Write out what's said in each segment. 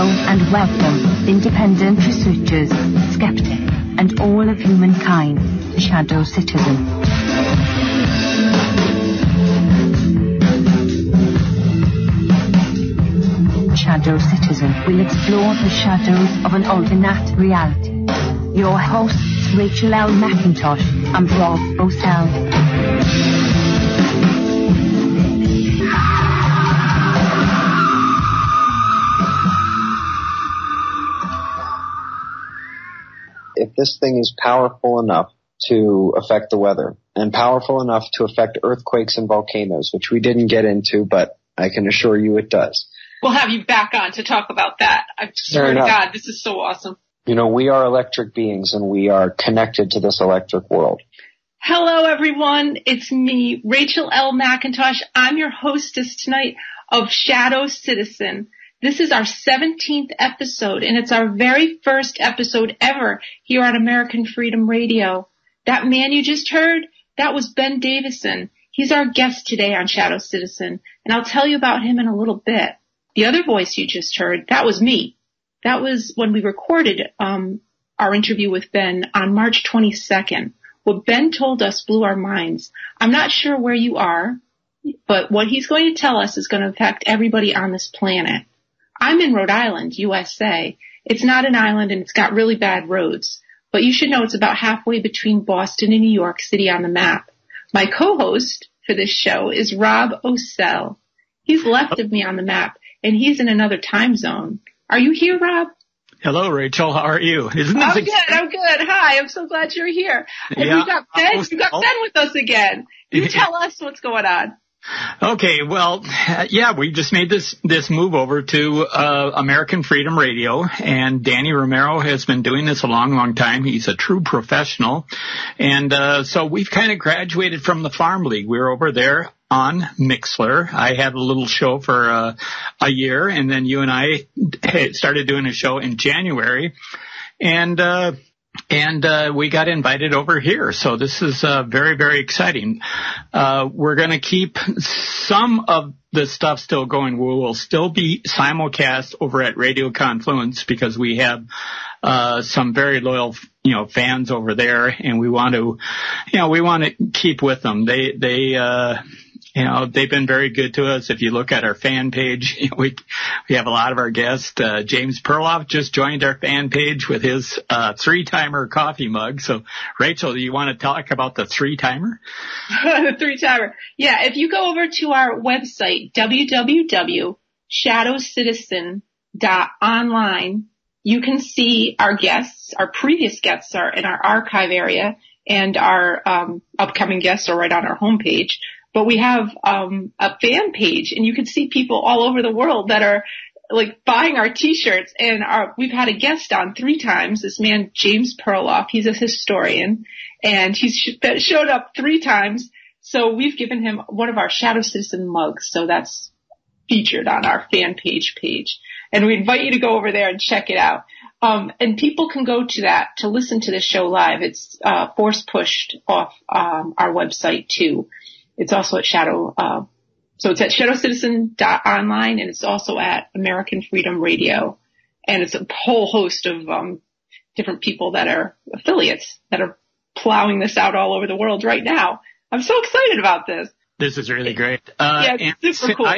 and welcome independent researchers, skeptics, and all of humankind to Shadow Citizen. Shadow Citizen will explore the shadows of an alternate reality. Your hosts, Rachael L. McIntosh and Rob Bosell. If this thing is powerful enough to affect the weather and powerful enough to affect earthquakes and volcanoes, which we didn't get into, but I can assure you it does. We'll have you back on to talk about that. I swear to God, this is so awesome. You know, we are electric beings and we are connected to this electric world. Hello, everyone. It's me, Rachael L. McIntosh. I'm your hostess tonight of Shadow Citizen. This is our 17th episode, and it's our very first episode ever here on American Freedom Radio. That man you just heard, that was Ben Davidson. He's our guest today on Shadow Citizen, and I'll tell you about him in a little bit. The other voice you just heard, that was me. That was when we recorded our interview with Ben on March 22nd. What Ben told us blew our minds. I'm not sure where you are, but what he's going to tell us is going to affect everybody on this planet. I'm in Rhode Island, USA. It's not an island and it's got really bad roads, but you should know it's about halfway between Boston and New York City on the map. My co-host for this show is Rob Bosell. He's left of me on the map and he's in another time zone. Are you here, Rob? Hello, Rachael. How are you? I'm good. Hi, I'm so glad you're here. And yeah, we got Ben with us again. You tell us what's going on. Okay, well, yeah, we just made this move over to American Freedom Radio, and Danny Romero has been doing this a long time. He's a true professional, and so we've kind of graduated from the Farm League. We were over there on Mixler. I had a little show for a year, and then you and I started doing a show in January, and we got invited over here. So this is very, very exciting. We're going to keep some of the stuff still going. We will still be simulcast over at Radio Confluence because we have some very loyal, fans over there, and we want to keep with them. They've been very good to us. If you look at our fan page, we have a lot of our guests. James Perloff just joined our fan page with his 3-timer coffee mug. So, Rachael, do you want to talk about the 3-timer? The 3-timer. Yeah, if you go over to our website, www.shadowcitizen.online, you can see our guests. Our previous guests are in our archive area, and our upcoming guests are right on our homepage. But we have a fan page, and you can see people all over the world that are like buying our T-shirts. And we've had a guest on 3 times. This man James Perloff, he's a historian, and he's showed up 3 times. So we've given him one of our Shadow Citizen mugs. So that's featured on our fan page. And we invite you to go over there and check it out. And people can go to that to listen to the show live. It's force pushed off our website too. It's also at so it's at shadowcitizen.online, and it's also at American Freedom Radio. And it's a whole host of different people that are affiliates that are plowing this out all over the world right now. I'm so excited about this. This is really great. Yeah, it's super cool.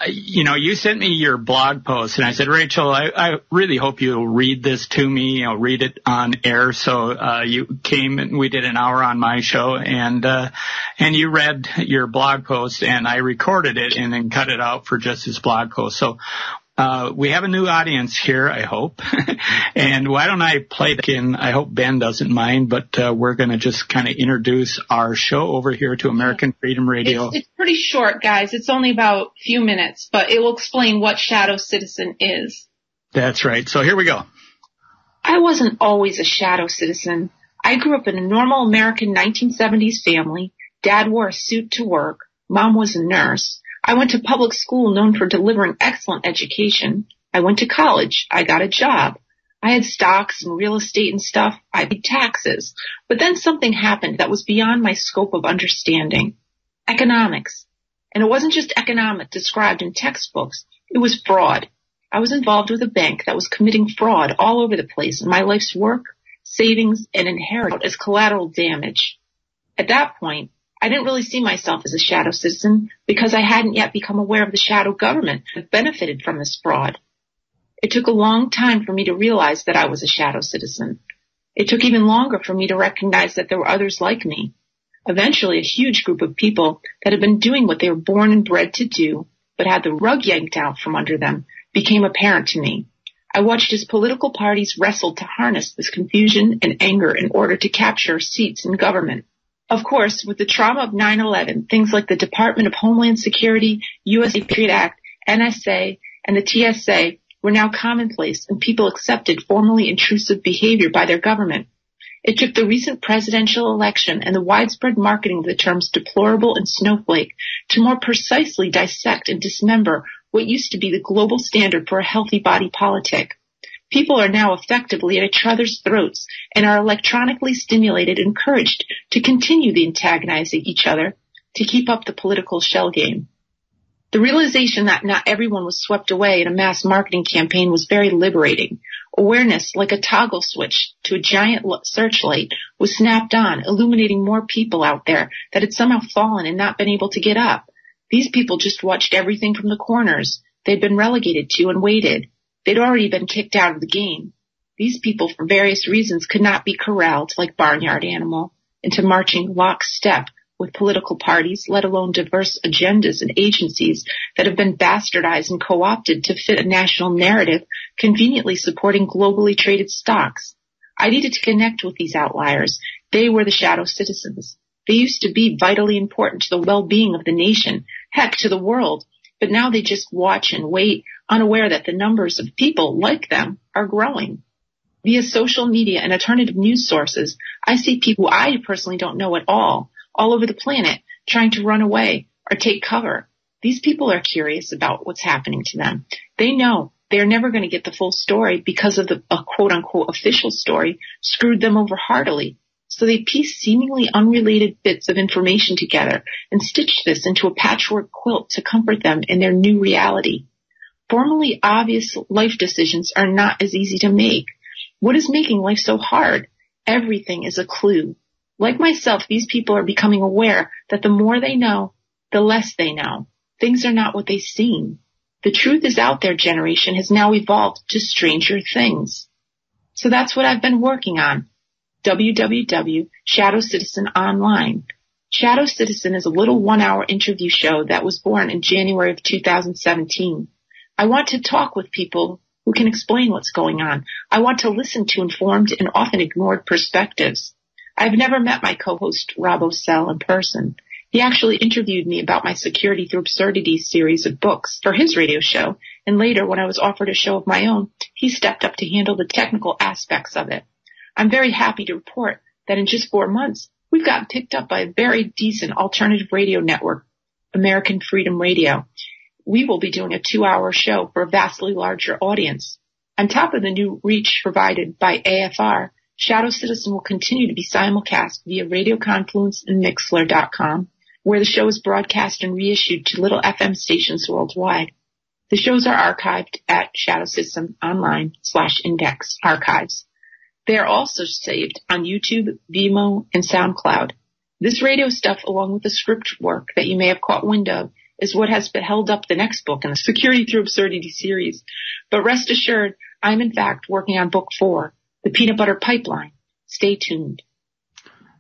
You sent me your blog post, and I said, Rachael, I really hope you'll read this to me, read it on air. So you came and we did an hour on my show, and you read your blog post, and I recorded it and then cut it out for just this blog post. So we have a new audience here, I hope. And why don't I play it in? I hope Ben doesn't mind, but we're going to just kind of introduce our show over here to American Freedom Radio. It's pretty short, guys. It's only about a few minutes, but it will explain what Shadow Citizen is. That's right. So here we go. I wasn't always a Shadow Citizen. I grew up in a normal American 1970s family. Dad wore a suit to work. Mom was a nurse. I went to public school known for delivering excellent education. I went to college. I got a job. I had stocks and real estate and stuff. I paid taxes. But then something happened that was beyond my scope of understanding. Economics. And it wasn't just economics described in textbooks. It was fraud. I was involved with a bank that was committing fraud all over the place, and my life's work, savings, and inheritance as collateral damage. At that point, I didn't really see myself as a shadow citizen because I hadn't yet become aware of the shadow government that benefited from this fraud. It took a long time for me to realize that I was a shadow citizen. It took even longer for me to recognize that there were others like me. Eventually, a huge group of people that had been doing what they were born and bred to do, but had the rug yanked out from under them, became apparent to me. I watched as political parties wrestled to harness this confusion and anger in order to capture seats in government. Of course, with the trauma of 9/11, things like the Department of Homeland Security, U.S. Patriot Act, NSA, and the TSA were now commonplace, and people accepted formally intrusive behavior by their government. It took the recent presidential election and the widespread marketing of the terms deplorable and snowflake to more precisely dissect and dismember what used to be the global standard for a healthy body politic. People are now effectively at each other's throats and are electronically stimulated and encouraged to continue the antagonizing each other to keep up the political shell game. The realization that not everyone was swept away in a mass marketing campaign was very liberating. Awareness, like a toggle switch to a giant searchlight, was snapped on, illuminating more people out there that had somehow fallen and not been able to get up. These people just watched everything from the corners they'd been relegated to and waited. They'd already been kicked out of the game. These people, for various reasons, could not be corralled like barnyard animal into marching lockstep with political parties, let alone diverse agendas and agencies that have been bastardized and co-opted to fit a national narrative conveniently supporting globally traded stocks. I needed to connect with these outliers. They were the shadow citizens. They used to be vitally important to the well-being of the nation, heck, to the world, but now they just watch and wait, unaware that the numbers of people like them are growing. Via social media and alternative news sources, I see people who I personally don't know at all over the planet, trying to run away or take cover. These people are curious about what's happening to them. They know they're never going to get the full story because of the quote-unquote official story screwed them over heartily. So they piece seemingly unrelated bits of information together and stitch this into a patchwork quilt to comfort them in their new reality. Formally obvious life decisions are not as easy to make. What is making life so hard? Everything is a clue. Like myself, these people are becoming aware that the more they know, the less they know. Things are not what they seem. The truth is out there generation has now evolved to Stranger Things. So that's what I've been working on. www.Shadow Citizen Online. Shadow Citizen is a little 1-hour interview show that was born in January of 2017. I want to talk with people who can explain what's going on. I want to listen to informed and often ignored perspectives. I've never met my co-host, Rob O'Sell, in person. He actually interviewed me about my Security Through Absurdity series of books for his radio show, and later, when I was offered a show of my own, he stepped up to handle the technical aspects of it. I'm very happy to report that in just 4 months, we've gotten picked up by a very decent alternative radio network, American Freedom Radio. We will be doing a 2-hour show for a vastly larger audience. On top of the new reach provided by AFR, Shadow Citizen will continue to be simulcast via Radio Confluence and Mixler.com, where the show is broadcast and reissued to little FM stations worldwide. The shows are archived at Shadow Citizen Online/index archives. They are also saved on YouTube, Vimeo, and SoundCloud. This radio stuff, along with the script work that you may have caught wind of, is what has held up the next book in the Security Through Absurdity series. But rest assured, I'm in fact working on book 4, The Peanut Butter Pipeline. Stay tuned.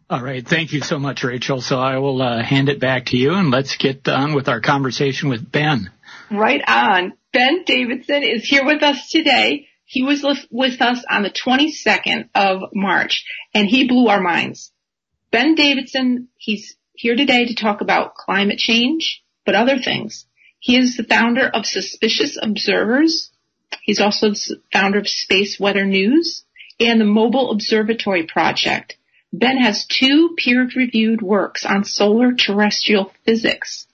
All right. Thank you so much, Rachel. So I will hand it back to you, and let's get on with our conversation with Ben. Right on. Ben Davidson is here with us today. He was with us on the 22nd of March, and he blew our minds. Ben Davidson, he's here today to talk about climate change, but other things. He is the founder of Suspicious Observers. He's also the founder of SpaceWeatherNews and the Mobile Observatory Project. Ben has 2 peer-reviewed works on solar-terrestrial physics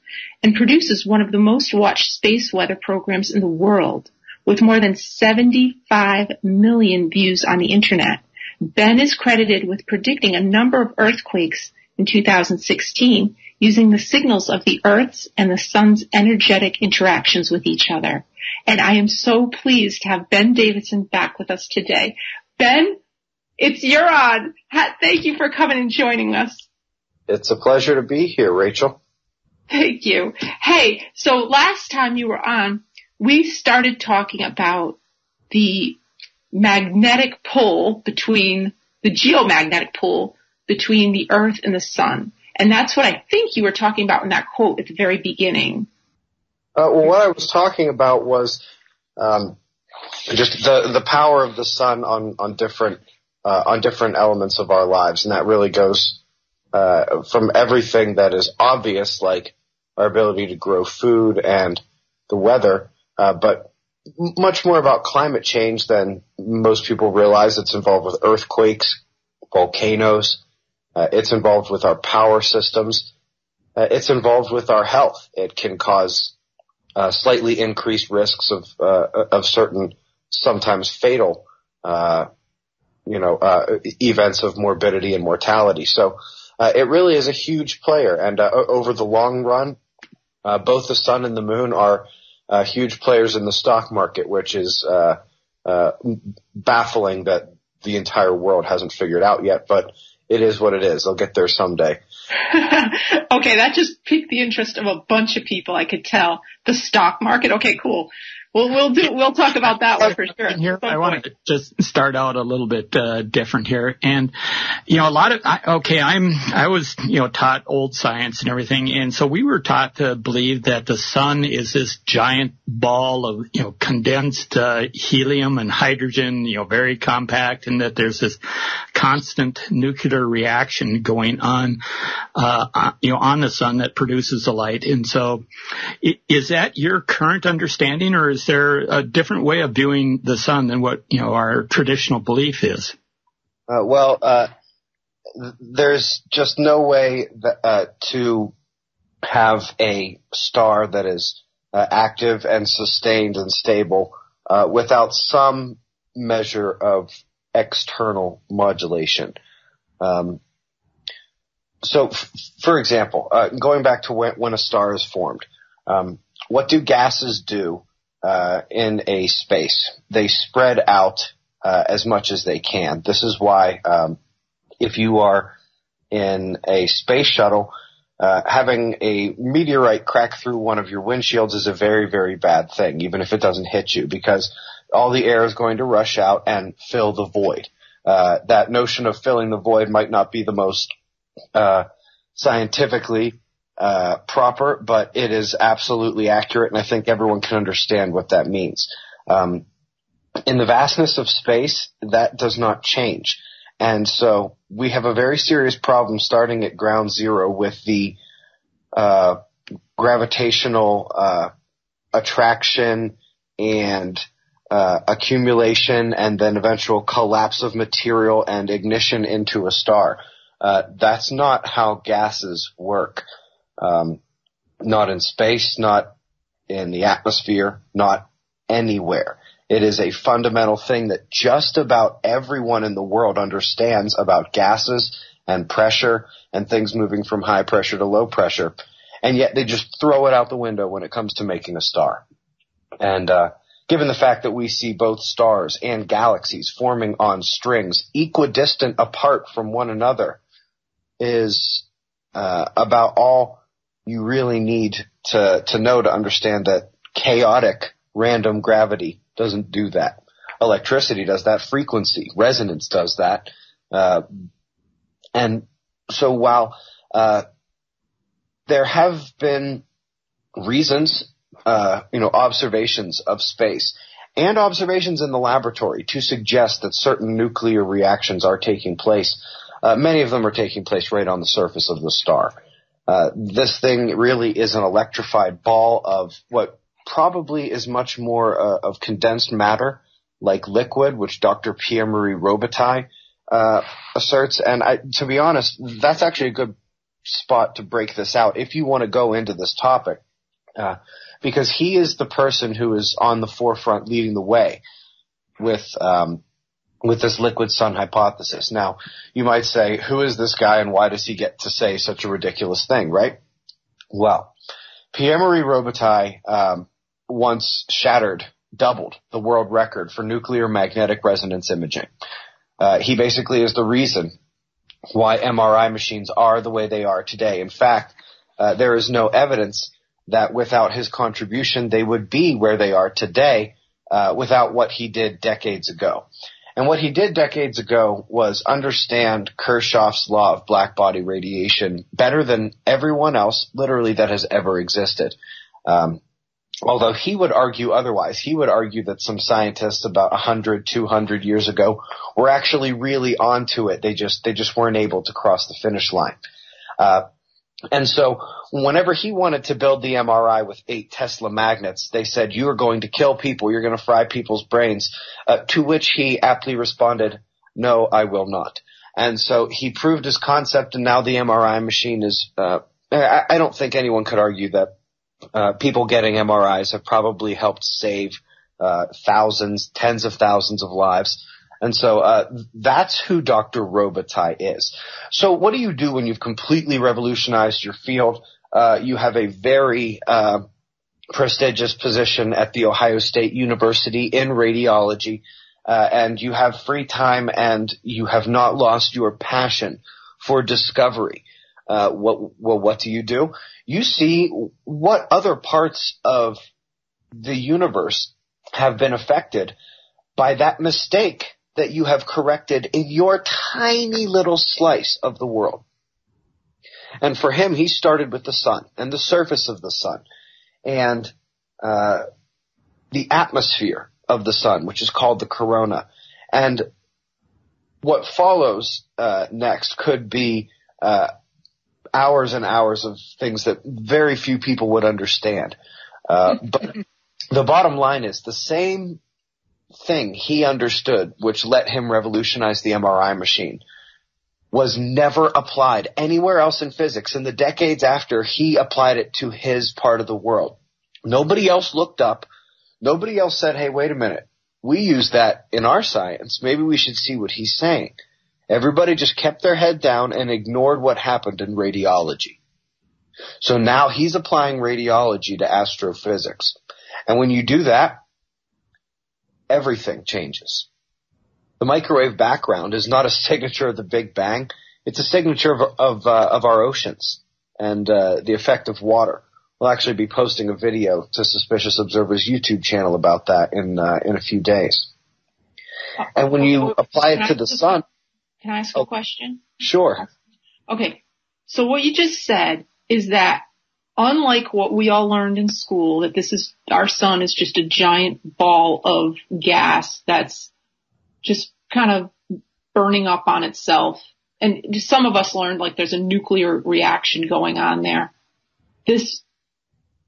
and produces one of the most watched space weather programs in the world, with more than 75 million views on the internet. Ben is credited with predicting a number of earthquakes in 2016 using the signals of the Earth's and the Sun's energetic interactions with each other. And I am so pleased to have Ben Davidson back with us today. Ben, you're on. Thank you for coming and joining us. It's a pleasure to be here, Rachel. Thank you. Hey, so last time you were on, we started talking about the magnetic pull the geomagnetic pull between the Earth and the Sun. And that's what I think you were talking about in that quote at the very beginning. Well, what I was talking about was just the power of the Sun on different elements of our lives, and that really goes from everything that is obvious, like our ability to grow food and the weather, but much more about climate change than most people realize. It's involved with earthquakes, volcanoes. It's involved with our power systems. It's involved with our health. It can cause slightly increased risks of certain, sometimes fatal, events of morbidity and mortality. So it really is a huge player. And over the long run, both the sun and the moon are huge players in the stock market, which is baffling that the entire world hasn't figured out yet. But it is what it is. They'll get there someday. Okay, that just piqued the interest of a bunch of people, I could tell. The stock market. Okay, cool. We'll talk about that one for sure. Here, I want to just start out a little bit different here. And, I was, taught old science and everything. And so we were taught to believe that the sun is this giant ball of, condensed helium and hydrogen, very compact, and that there's this constant nuclear reaction going on the sun that produces the light. And so is that your current understanding, or is there a different way of viewing the sun than what, our traditional belief is? There's just no way to have a star that is active and sustained and stable without some measure of external modulation. So, for example, going back to when a star is formed, what do gases do in a space? They spread out as much as they can. This is why if you are in a space shuttle, having a meteorite crack through one of your windshields is a very, very bad thing, even if it doesn't hit you, because all the air is going to rush out and fill the void. That notion of filling the void might not be the most scientifically proper, but it is absolutely accurate, and I think everyone can understand what that means. In the vastness of space, that does not change. And so we have a very serious problem starting at ground zero with the gravitational attraction and accumulation and then eventual collapse of material and ignition into a star. That's not how gases work. Not in space, not in the atmosphere, not anywhere. It is a fundamental thing that just about everyone in the world understands about gases and pressure and things moving from high pressure to low pressure, and yet they just throw it out the window when it comes to making a star. And given the fact that we see both stars and galaxies forming on strings equidistant apart from one another is about all you really need to know to understand that chaotic random gravity doesn't do that. Electricity does that. Frequency, resonance does that. And so while there have been reasons, observations of space and observations in the laboratory to suggest that certain nuclear reactions are taking place, many of them are taking place right on the surface of the star. This thing really is an electrified ball of what probably is much more of condensed matter, like liquid, which Dr. Pierre-Marie Robitaille asserts. And to be honest, that's actually a good spot to break this out if you want to go into this topic, because he is the person who is on the forefront leading the way with this liquid sun hypothesis. Now, you might say, who is this guy and why does he get to say such a ridiculous thing, right? Well, Pierre-Marie Robitaille once shattered doubled the world record for nuclear magnetic resonance imaging. He basically is the reason why MRI machines are the way they are today. In fact, there is no evidence that without his contribution, they would be where they are today without what he did decades ago. And what he did decades ago was understand Kirchhoff's law of black body radiation better than everyone else, literally, that has ever existed. Although he would argue otherwise. He would argue that some scientists about 100, 200 years ago were actually really onto it. They just weren't able to cross the finish line. And so whenever he wanted to build the MRI with 8 Tesla magnets, they said, you are going to kill people. You're going to fry people's brains. To which he aptly responded, no, I will not. And so he proved his concept, and now the MRI machine is I don't think anyone could argue that people getting MRIs have probably helped save thousands, tens of thousands of lives. And so that's who Dr. Robitaille is. So what do you do when you've completely revolutionized your field? You have a very prestigious position at The Ohio State University in radiology, and you have free time and you have not lost your passion for discovery. What do? You see what other parts of the universe have been affected by that mistake that you have corrected in your tiny little slice of the world. And for him, he started with the sun and the surface of the sun and the atmosphere of the sun, which is called the corona. And what follows next could be hours and hours of things that very few people would understand. But the bottom line is the same thing he understood, which let him revolutionize the MRI machine, was never applied anywhere else in physics in the decades after he applied it to his part of the world. Nobody else looked up. Nobody else said, hey, wait a minute. We use that in our science. Maybe we should see what he's saying. Everybody just kept their head down and ignored what happened in radiology. So now he's applying radiology to astrophysics. And when you do that, everything changes. The microwave background is not a signature of the Big Bang. It's a signature of our oceans and the effect of water. We'll actually be posting a video to Suspicious Observer's YouTube channel about that in a few days. And when you apply it to the sun... Can I ask a question? Sure. Okay. So what you just said is that unlike what we all learned in school, that our sun is just a giant ball of gas that's just kind of burning up on itself. And some of us learned like there's a nuclear reaction going on there. This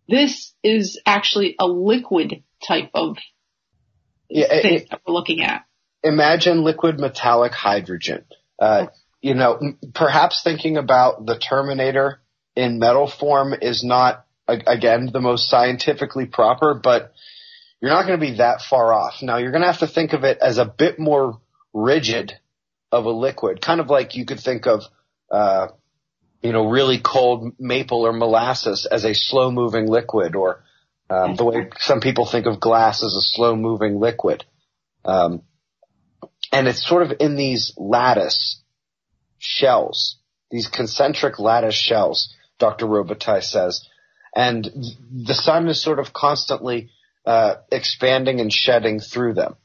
is actually a liquid type of thing that we're looking at. Imagine liquid metallic hydrogen. Perhaps thinking about the Terminator in metal form is not, again, the most scientifically proper, but you're not going to be that far off. Now, you're going to have to think of it as a bit more rigid of a liquid, kind of like you could think of, really cold maple or molasses as a slow-moving liquid, or the way some people think of glass as a slow-moving liquid. And it's sort of in these lattice shells, these concentric lattice shells, Dr. Robitaille says. And the sun is sort of constantly expanding and shedding through them.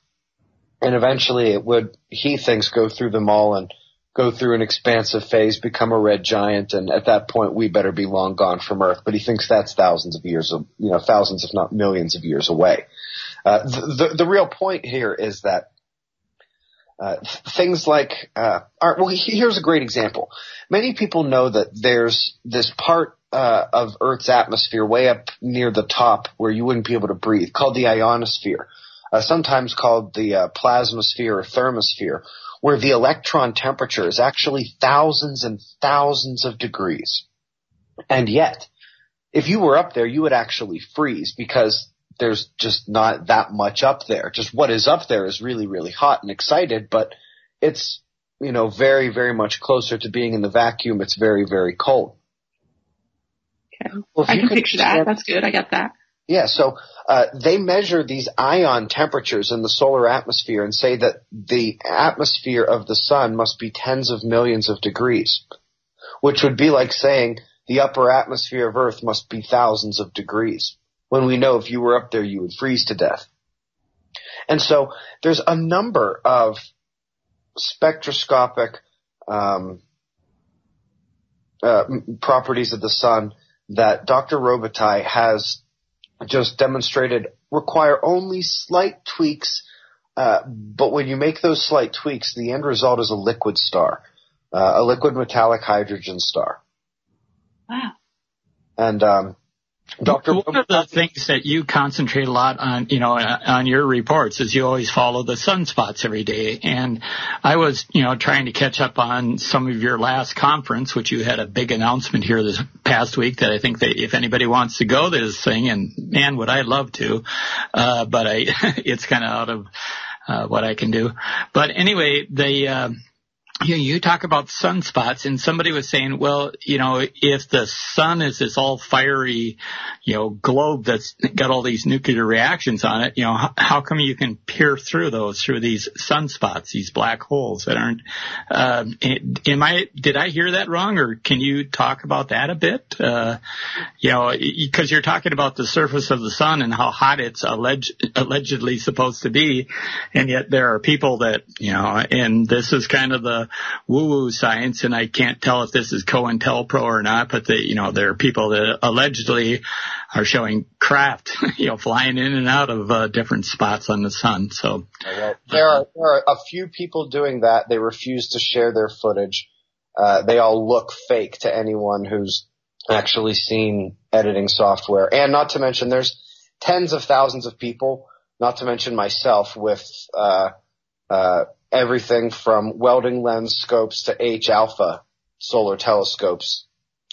And eventually it would, he thinks, go through them all and go through an expansive phase, become a red giant, and at that point we better be long gone from Earth. But he thinks that's thousands of years, thousands if not millions of years away. The real point here is that things like, here's a great example. Many people know that there's this part of Earth's atmosphere way up near the top where you wouldn't be able to breathe, called the ionosphere, sometimes called the plasmasphere or thermosphere, where the electron temperature is actually thousands and thousands of degrees. And yet, if you were up there, you would actually freeze because there's just not that much up there. Just what is up there is really, really hot and excited, but it's, very, very much closer to being in the vacuum. It's very, very cold. Okay. Well, I can picture that. That's good. I got that. Yeah, so they measure these ion temperatures in the solar atmosphere and say that the atmosphere of the sun must be tens of millions of degrees, which would be like saying the upper atmosphere of Earth must be thousands of degrees, when we know if you were up there you would freeze to death. And so there's a number of spectroscopic properties of the sun that Dr. Robitaille has just demonstrated require only slight tweaks, but when you make those slight tweaks, the end result is a liquid star, a liquid metallic hydrogen star. Wow. And Dr. One of the things that you concentrate a lot on, on your reports is you always follow the sunspots every day. And I was, trying to catch up on some of your last conference, which you had a big announcement here this past week that I think that if anybody wants to go to this thing, and man, would I love to, but it's kind of out of what I can do. But anyway, you talk about sunspots, and somebody was saying, well, if the sun is this all fiery, globe that's got all these nuclear reactions on it, how come you can peer through these sunspots, these black holes that aren't, did I hear that wrong, or can you talk about that a bit? Because you're talking about the surface of the sun and how hot it's allegedly supposed to be, and yet there are people that, and this is kind of the woo-woo science, and I can't tell if this is COINTELPRO or not, but there are people that allegedly are showing craft, flying in and out of different spots on the sun. So there are a few people doing that. They refuse to share their footage. They all look fake to anyone who's actually seen editing software. And not to mention, there's tens of thousands of people, not to mention myself, with everything from welding lens scopes to H-alpha solar telescopes.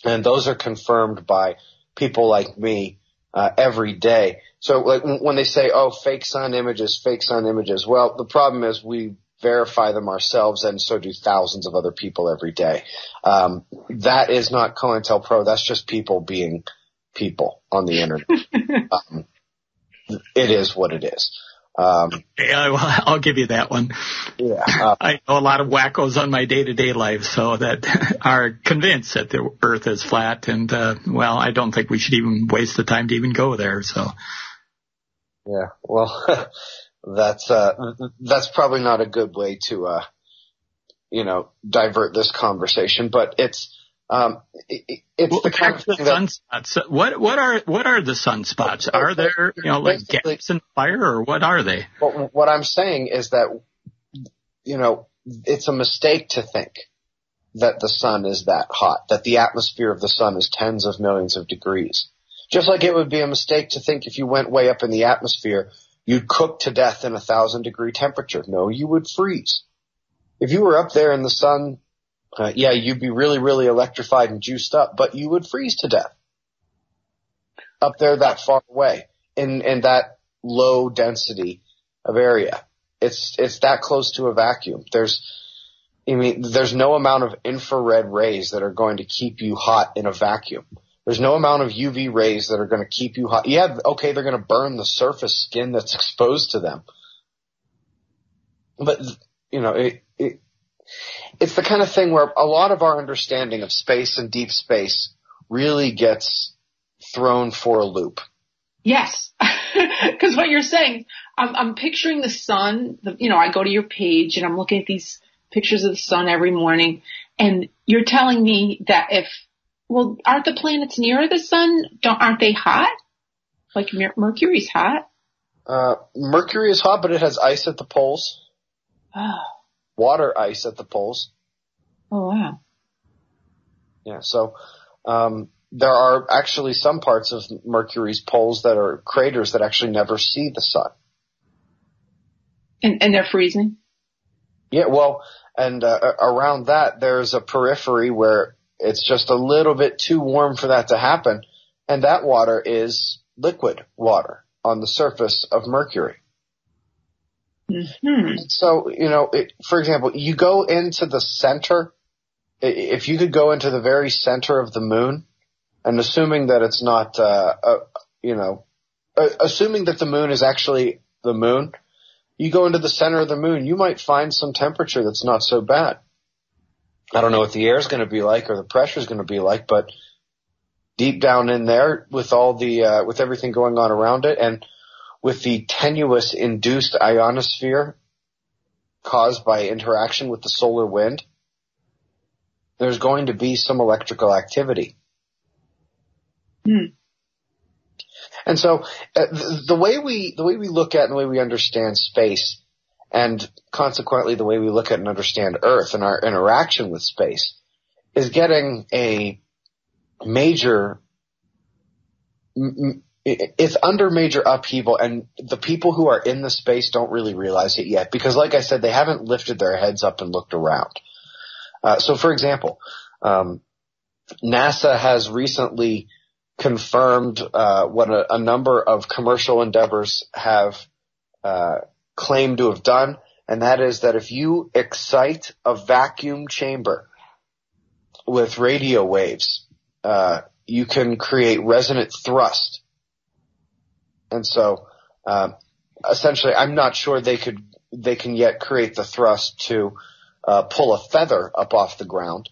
And those are confirmed by people like me every day. So like when they say, fake sun images, well, the problem is we verify them ourselves, and so do thousands of other people every day. That is not COINTELPRO. That's just people being people on the internet. It is what it is. I'll give you that one. Yeah. I know a lot of wackos on my day-to-day life, so that are convinced that the Earth is flat, and I don't think we should even waste the time to even go there. So. Yeah. Well, that's probably not a good way to divert this conversation, but it's the kind of thing sunspots. What are the sunspots? Are there like gaps in fire, or what are they? What I'm saying is that it's a mistake to think that the sun is that hot, that the atmosphere of the sun is tens of millions of degrees. Just like it would be a mistake to think if you went way up in the atmosphere, you'd cook to death in 1,000-degree temperature. No, you would freeze. If you were up there in the sun, you'd be really, really electrified and juiced up, but you would freeze to death up there that far away in that low density of area. It's that close to a vacuum. There's no amount of infrared rays that are going to keep you hot in a vacuum. There's no amount of UV rays that are going to keep you hot. Yeah, okay, they're going to burn the surface skin that's exposed to them. But, it's the kind of thing where a lot of our understanding of space and deep space really gets thrown for a loop. Yes, because what you're saying, I'm picturing the sun. I go to your page and I'm looking at these pictures of the sun every morning, and you're telling me that aren't the planets nearer the sun? Aren't they hot? Like Mercury's hot. Mercury is hot, but it has ice at the poles. Oh. Water ice at the poles. Oh, wow. Yeah, so there are actually some parts of Mercury's poles that are craters that actually never see the sun. And they're freezing? Yeah, well, and around that there's a periphery where it's just a little bit too warm for that to happen, and that water is liquid water on the surface of Mercury. Mm-hmm. So, for example, you go into the center, if you could go into the very center of the moon, and assuming that it's not, assuming that the moon is actually the moon, you go into the center of the moon, you might find some temperature that's not so bad. I don't know what the air is going to be like or the pressure is going to be like, but deep down in there with all the, with everything going on around it and with the tenuous induced ionosphere caused by interaction with the solar wind, there's going to be some electrical activity. And so the way we look at and the way we understand space, and consequently the way we look at and understand Earth and our interaction with space, is getting a major it's under major upheaval, and the people who are in the space don't really realize it yet because, like I said, they haven't lifted their heads up and looked around. So, for example, NASA has recently confirmed what a number of commercial endeavors have claimed to have done, and that is that if you excite a vacuum chamber with radio waves, you can create resonant thrust. And so, essentially, I'm not sure they can yet create the thrust to pull a feather up off the ground.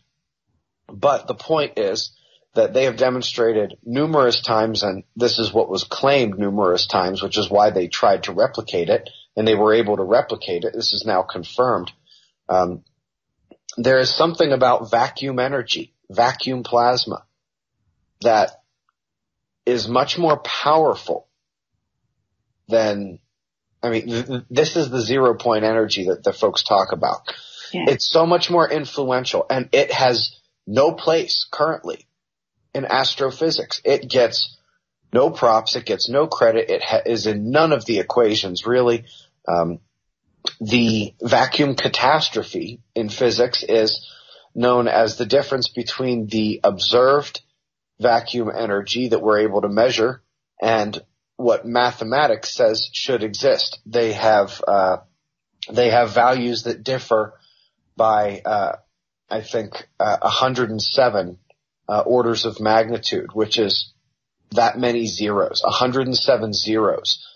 But the point is that they have demonstrated numerous times, and this is what was claimed numerous times, which is why they tried to replicate it, and they were able to replicate it. This is now confirmed. There is something about vacuum energy, vacuum plasma, that is much more powerful than, this is the 0 point energy that the folks talk about. Yeah. It's so much more influential, and it has no place currently in astrophysics. It gets no props. It gets no credit. It is in none of the equations, really. The vacuum catastrophe in physics is known as the difference between the observed vacuum energy that we're able to measure and what mathematics says should exist. They have values that differ by, 107 orders of magnitude, which is that many zeros, 107 zeros.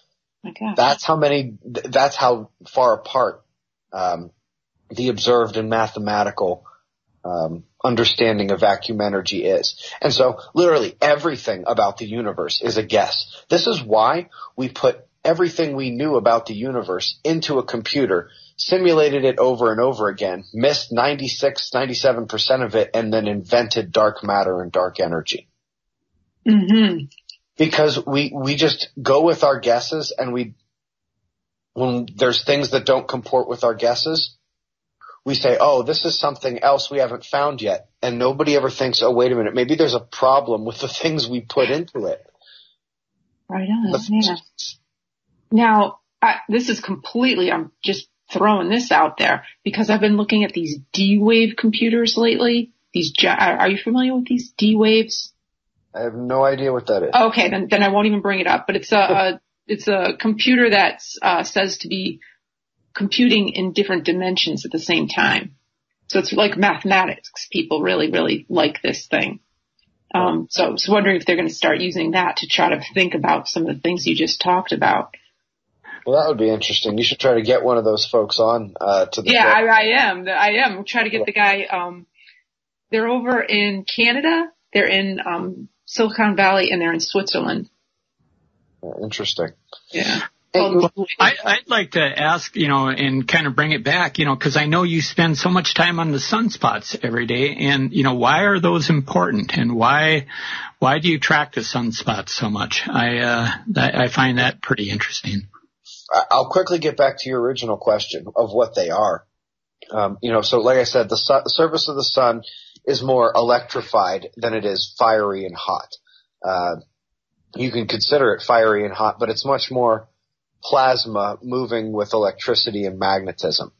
Okay. That's how far apart, the observed and mathematical, understanding of vacuum energy is. And so literally everything about the universe is a guess. This is why we put everything we knew about the universe into a computer, simulated it over and over again, missed 97% of it, and then invented dark matter and dark energy. Mm-hmm. Because we just go with our guesses, and when there's things that don't comport with our guesses, we say, oh, this is something else we haven't found yet. And nobody ever thinks, oh, wait a minute, maybe there's a problem with the things we put into it. Right on, yeah. Now, this is completely, I'm just throwing this out there because I've been looking at these D-wave computers lately. Are you familiar with these D-waves? I have no idea what that is. Okay, then I won't even bring it up. But it's a computer that says to be computing in different dimensions at the same time. So it's like mathematics. People really, really like this thing. So I was wondering if they're going to start using that to try to think about some of the things you just talked about. Well, that would be interesting. You should try to get one of those folks on to the show. I am. I'll try to get the guy. They're over in Canada. They're in Silicon Valley, and they're in Switzerland. Interesting. Yeah. I'd like to ask, and kind of bring it back, because I know you spend so much time on the sunspots every day, and, why are those important, and why do you track the sunspots so much? I find that pretty interesting. I'll quickly get back to your original question of what they are. So like I said, the surface of the sun is more electrified than it is fiery and hot. You can consider it fiery and hot, but it's much more plasma moving with electricity and magnetism.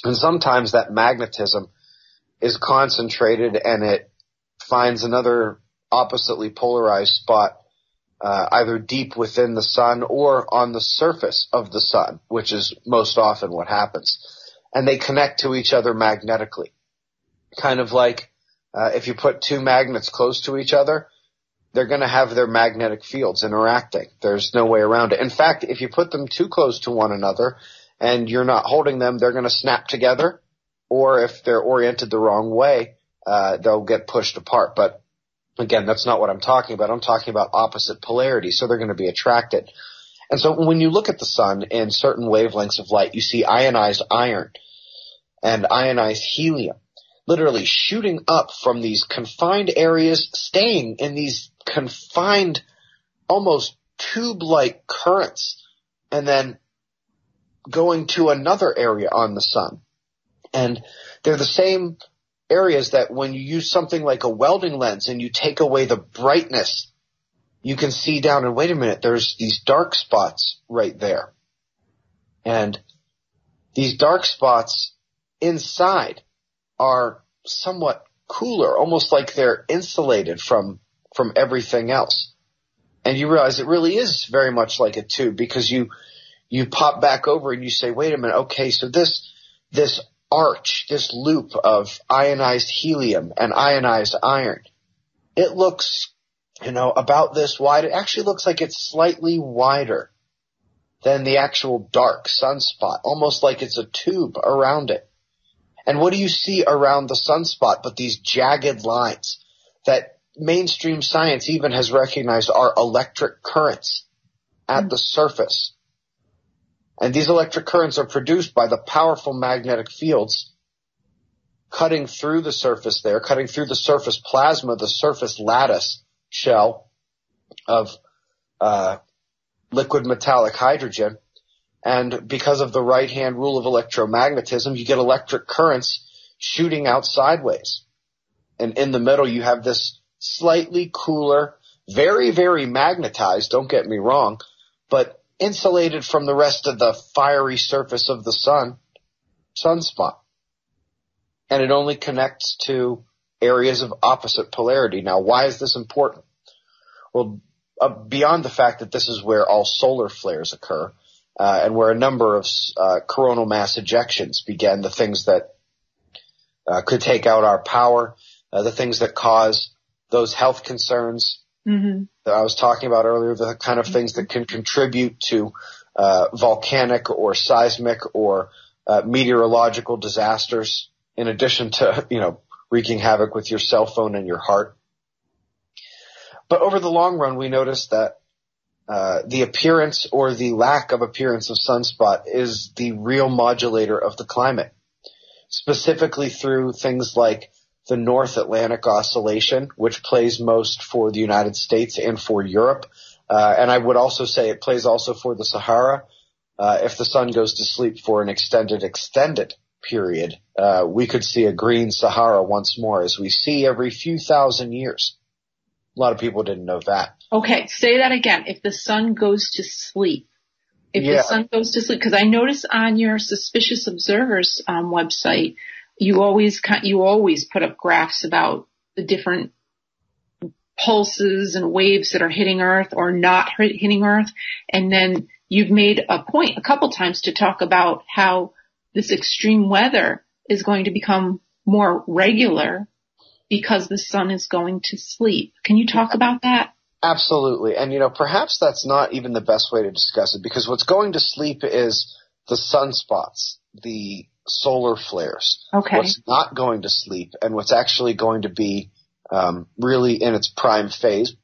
And sometimes that magnetism is concentrated and it finds another oppositely polarized spot, either deep within the sun or on the surface of the sun, which is most often what happens. And they connect to each other magnetically. Kind of like if you put two magnets close to each other, they're going to have their magnetic fields interacting. There's no way around it. In fact, if you put them too close to one another and you're not holding them, they're going to snap together, or if they're oriented the wrong way, they'll get pushed apart. But again, that's not what I'm talking about. I'm talking about opposite polarity, so they're going to be attracted. And so when you look at the sun in certain wavelengths of light, you see ionized iron and ionized helium literally shooting up from these confined areas, staying in these confined, almost tube-like currents, and then going to another area on the sun. And they're the same areas that when you use something like a welding lens and you take away the brightness, you can see down and wait a minute, there's these dark spots right there. And these dark spots inside are somewhat cooler, almost like they're insulated from everything else. And you realize it really is very much like a tube, because you pop back over and you say, wait a minute, okay, so this arch, this loop of ionized helium and ionized iron, it looks, about this wide. It actually looks like it's slightly wider than the actual dark sunspot, almost like it's a tube around it. And what do you see around the sunspot but these jagged lines that mainstream science even has recognized are electric currents at the surface? And these electric currents are produced by the powerful magnetic fields cutting through the surface there, cutting through the surface plasma, the surface lattice shell of liquid metallic hydrogen. And because of the right-hand rule of electromagnetism, you get electric currents shooting out sideways. And in the middle, you have this slightly cooler, very, very magnetized, don't get me wrong, but insulated from the rest of the fiery surface of the sunspot. And it only connects to areas of opposite polarity. Now, why is this important? Well, beyond the fact that this is where all solar flares occur, and where a number of coronal mass ejections begin, the things that could take out our power, the things that cause those health concerns that I was talking about earlier, the kind of things that can contribute to volcanic or seismic or meteorological disasters, in addition to, wreaking havoc with your cell phone and your heart. But over the long run, we noticed that the appearance or the lack of appearance of sunspot is the real modulator of the climate, specifically through things like the North Atlantic Oscillation, which plays most for the United States and for Europe. And I would also say it plays also for the Sahara. If the sun goes to sleep for an extended period, we could see a green Sahara once more, as we see every few thousand years. A lot of people didn't know that. Okay, say that again. If the sun goes to sleep. The sun goes to sleep, because I notice on your Suspicious Observers website, you always put up graphs about the different pulses and waves that are hitting Earth or not hitting Earth. And then you've made a point a couple times to talk about how this extreme weather is going to become more regular because the sun is going to sleep. Can you talk about that? Absolutely. And, perhaps that's not even the best way to discuss it, because what's going to sleep is the sunspots, the solar flares. Okay. What's not going to sleep, and what's actually going to be really in its prime phase,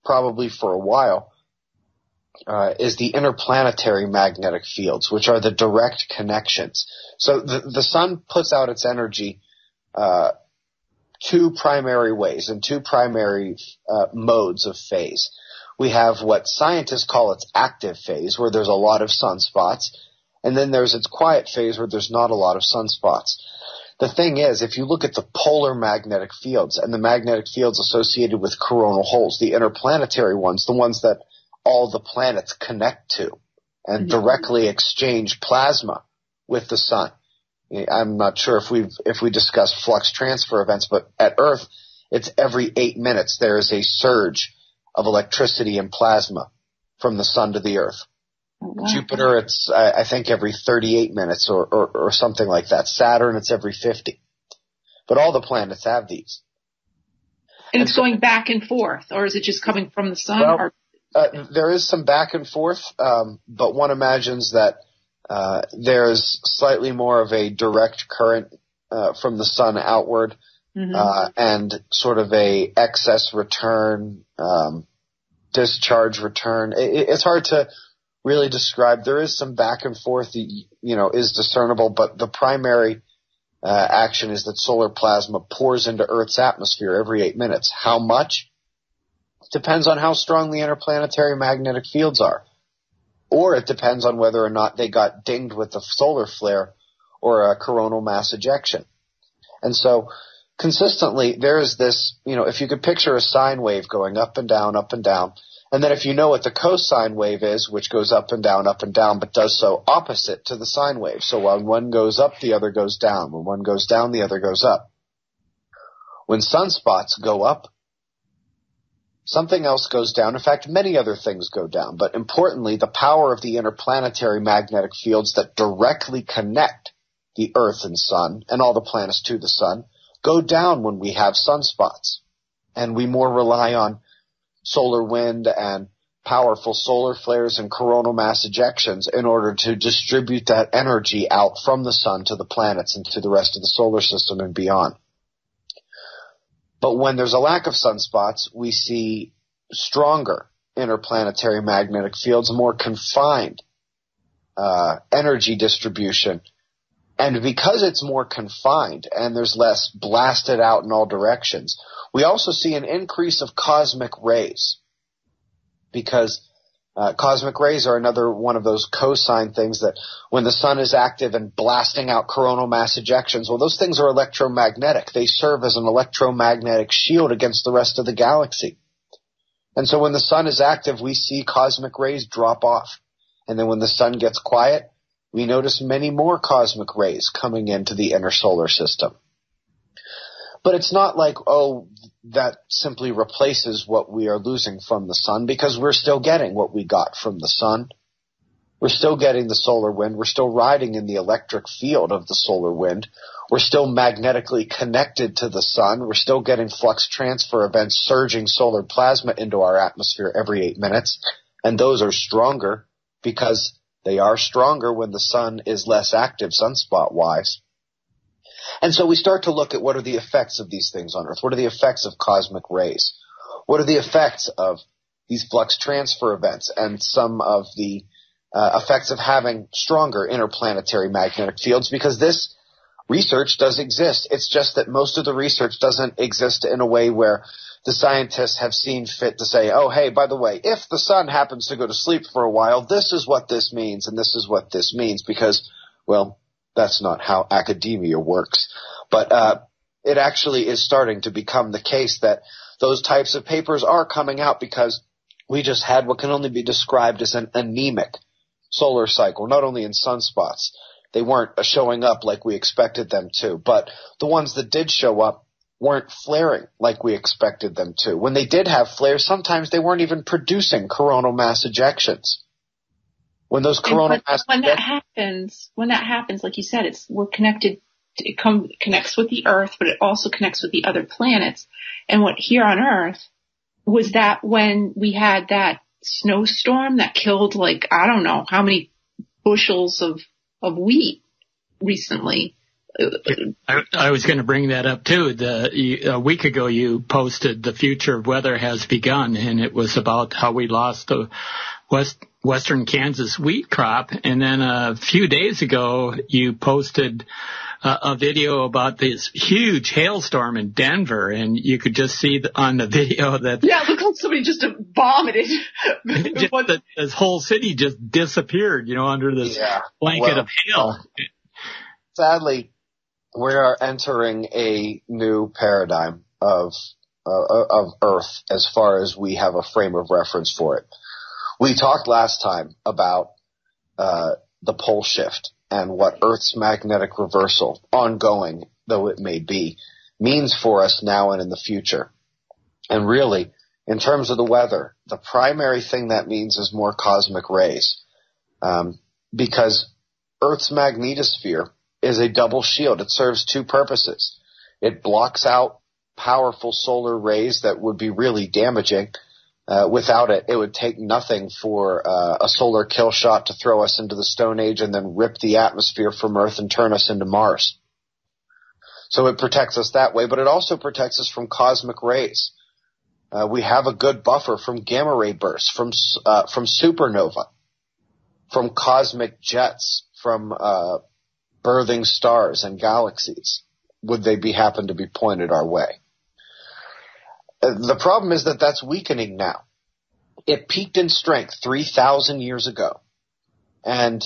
probably for a while, is the interplanetary magnetic fields, which are the direct connections. So the sun puts out its energy two primary ways and two primary modes of phase. We have what scientists call its active phase, where there's a lot of sunspots, and then there's its quiet phase, where there's not a lot of sunspots. The thing is, if you look at the polar magnetic fields and the magnetic fields associated with coronal holes, the interplanetary ones, the ones that all the planets connect to and directly exchange plasma with the sun. I'm not sure if we discuss flux transfer events, but at Earth, it's every 8 minutes there is a surge of electricity and plasma from the sun to the Earth. Wow. Jupiter, it's I think every 38 minutes or something like that. Saturn, it's every 50. But all the planets have these. And it's going back and forth, or is it just coming from the sun? Well, there is some back and forth, but one imagines that there's slightly more of a direct current from the sun outward, and sort of a excess return, discharge return. It's hard to really describe. There is some back and forth, is discernible, but the primary action is that solar plasma pours into Earth's atmosphere every 8 minutes. How much? Depends on how strong the interplanetary magnetic fields are. Or it depends on whether or not they got dinged with a solar flare or a coronal mass ejection. And so consistently there is this, if you could picture a sine wave going up and down, and then if you know what the cosine wave is, which goes up and down, but does so opposite to the sine wave. So when one goes up, the other goes down. When one goes down, the other goes up. When sunspots go up, something else goes down. In fact, many other things go down. But importantly, the power of the interplanetary magnetic fields that directly connect the Earth and Sun and all the planets to the Sun go down when we have sunspots. And we more rely on solar wind and powerful solar flares and coronal mass ejections in order to distribute that energy out from the sun to the planets and to the rest of the solar system and beyond. But when there's a lack of sunspots, we see stronger interplanetary magnetic fields, more confined energy distribution. And because it's more confined and there's less blasted out in all directions, we also see an increase of cosmic rays, because cosmic rays are another one of those cosine things that when the sun is active and blasting out coronal mass ejections, well, those things are electromagnetic. They serve as an electromagnetic shield against the rest of the galaxy. And so when the sun is active, we see cosmic rays drop off. And then when the sun gets quiet, we notice many more cosmic rays coming into the inner solar system. But it's not like, that simply replaces what we are losing from the sun, because we're still getting what we got from the sun. We're still getting the solar wind. We're still riding in the electric field of the solar wind. We're still magnetically connected to the sun. We're still getting flux transfer events, surging solar plasma into our atmosphere every 8 minutes. And those are stronger because they are stronger when the sun is less active sunspot-wise. And so we start to look at what are the effects of these things on Earth. What are the effects of cosmic rays? What are the effects of these flux transfer events and some of the effects of having stronger interplanetary magnetic fields? Because this research does exist. It's just that most of the research doesn't exist in a way where the scientists have seen fit to say, oh, hey, by the way, if the sun happens to go to sleep for a while, this is what this means and this is what this means, because, well, that's not how academia works. But it actually is starting to become the case that those types of papers are coming out because we just had what can only be described as an anemic solar cycle, not only in sunspots. They weren't showing up like we expected them to, but the ones that did show up weren't flaring like we expected them to. When they did have flares, sometimes they weren't even producing coronal mass ejections. When those coronal mass when that happens, like you said, we're connected. It connects with the Earth, but it also connects with the other planets. And what here on Earth was that when we had that snowstorm that killed, like, I don't know how many bushels of wheat recently. I was going to bring that up too. A week ago you posted The Future of Weather Has Begun, and it was about how we lost the western Kansas wheat crop. And then a few days ago you posted a video about this huge hailstorm in Denver, and you could just see on the video that it looked like somebody just vomited. This whole city just disappeared, under this blanket of hail. Sadly, we are entering a new paradigm of Earth as far as we have a frame of reference for it. We talked last time about the pole shift and what Earth's magnetic reversal, ongoing though it may be, means for us now and in the future. And really, in terms of the weather, the primary thing that means is more cosmic rays, because Earth's magnetosphere is a double shield. It serves two purposes. It blocks out powerful solar rays that would be really damaging. Without it, it would take nothing for a solar kill shot to throw us into the Stone Age and then rip the atmosphere from Earth and turn us into Mars. So it protects us that way, but it also protects us from cosmic rays. We have a good buffer from gamma ray bursts, from supernova, from cosmic jets, from birthing stars and galaxies, would they happen to be pointed our way. The problem is that that's weakening now. It peaked in strength 3,000 years ago and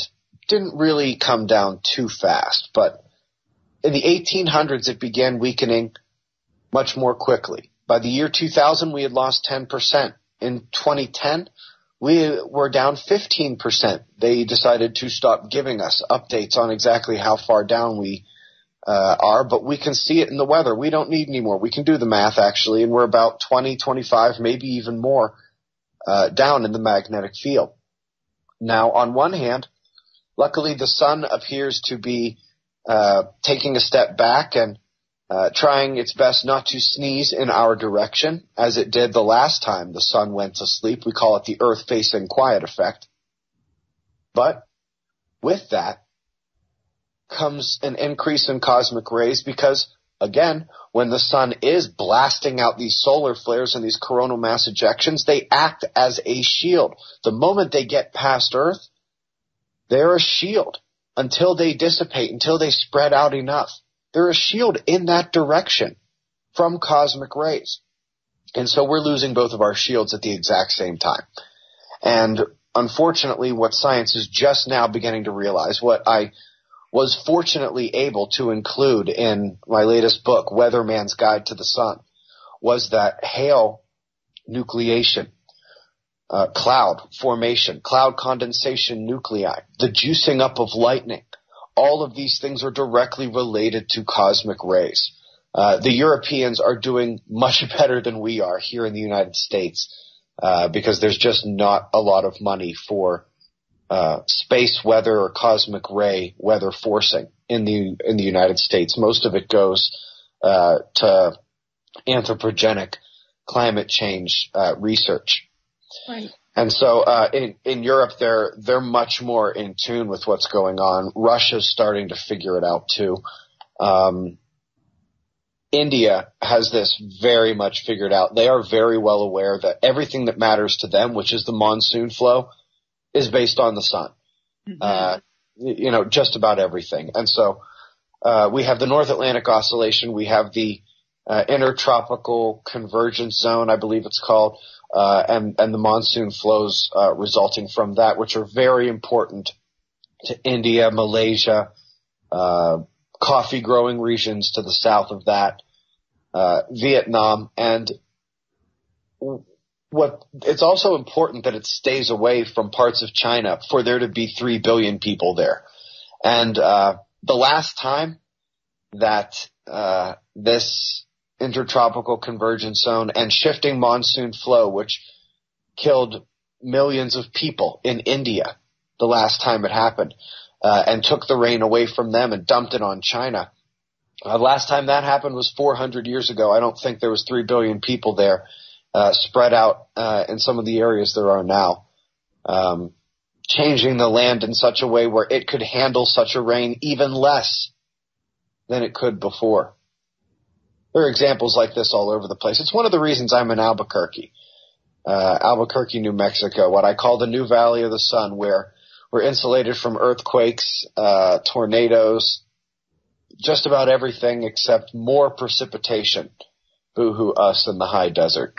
didn't really come down too fast, but in the 1800s it began weakening much more quickly. By the year 2000 we had lost 10%. In 2010 we were down 15%. They decided to stop giving us updates on exactly how far down we are, but we can see it in the weather. We don't need any more. We can do the math, actually, and we're about 20, 25, maybe even more down in the magnetic field. Now, on one hand, luckily the sun appears to be taking a step back and trying its best not to sneeze in our direction, as it did the last time the sun went to sleep. We call it the Earth-facing quiet effect. But with that comes an increase in cosmic rays because, again, when the sun is blasting out these solar flares and these coronal mass ejections, they act as a shield. The moment they get past Earth, they're a shield until they dissipate, until they spread out enough. They're a shield in that direction from cosmic rays. And so we're losing both of our shields at the exact same time. And unfortunately, what science is just now beginning to realize, what I was fortunately able to include in my latest book, Weatherman's Guide to the Sun, was that hail nucleation, cloud formation, cloud condensation nuclei, the juicing up of lightning, all of these things are directly related to cosmic rays. The Europeans are doing much better than we are here in the United States because there's just not a lot of money for space weather or cosmic ray weather forcing in the United States. Most of it goes to anthropogenic climate change research. Right. And so in Europe, they're much more in tune with what's going on. Russia's starting to figure it out too. India has this very much figured out. They are very well aware that everything that matters to them, which is the monsoon flow, is based on the sun. Mm-hmm. Just about everything. And so we have the North Atlantic Oscillation. We have the Intertropical Convergence Zone, I believe it's called, and the monsoon flows resulting from that, which are very important to India, Malaysia, coffee growing regions to the south of that, Vietnam, and it's also important that it stays away from parts of China for there to be 3 billion people there. And the last time that this intertropical convergence zone and shifting monsoon flow, which killed millions of people in India the last time it happened, and took the rain away from them and dumped it on China. Last time that happened was 400 years ago. I don't think there was 3 billion people there, spread out in some of the areas there are now, changing the land in such a way where it could handle such a rain even less than it could before. There are examples like this all over the place. It's one of the reasons I'm in Albuquerque, New Mexico, what I call the New Valley of the Sun, where we're insulated from earthquakes, tornadoes, just about everything except more precipitation. Boo-hoo us in the high desert.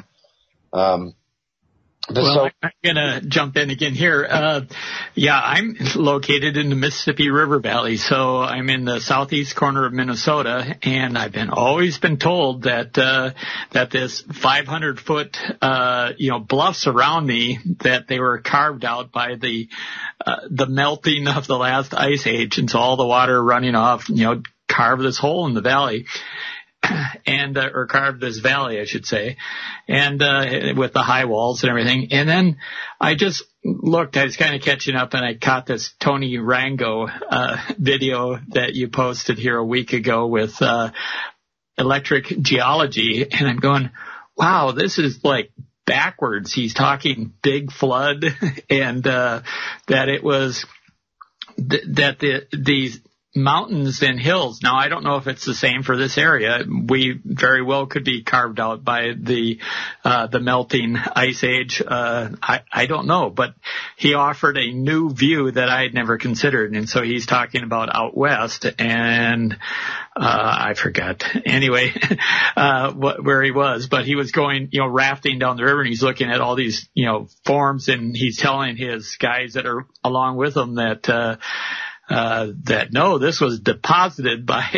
I'm going to jump in again here. I'm located in the Mississippi River Valley, so I'm in the southeast corner of Minnesota, and I've always been told that this 500-foot, bluffs around me, that they were carved out by the melting of the last ice age, and so all the water running off, carved this hole in the valley. And or carved this valley, I should say, and with the high walls and everything. And then I just looked, I was kind of catching up, and I caught this Tony Rango video that you posted here a week ago with electric geology, and I'm going, wow, this is like backwards. He's talking big flood, and that it was that these mountains and hills. Now, I don't know if it's the same for this area. We very well could be carved out by the melting ice age. I don't know, but he offered a new view that I had never considered. And so he's talking about out west, and I forgot anyway, where he was, but he was going, rafting down the river, and he's looking at all these, forms, and he's telling his guys that are along with him that no, this was deposited by,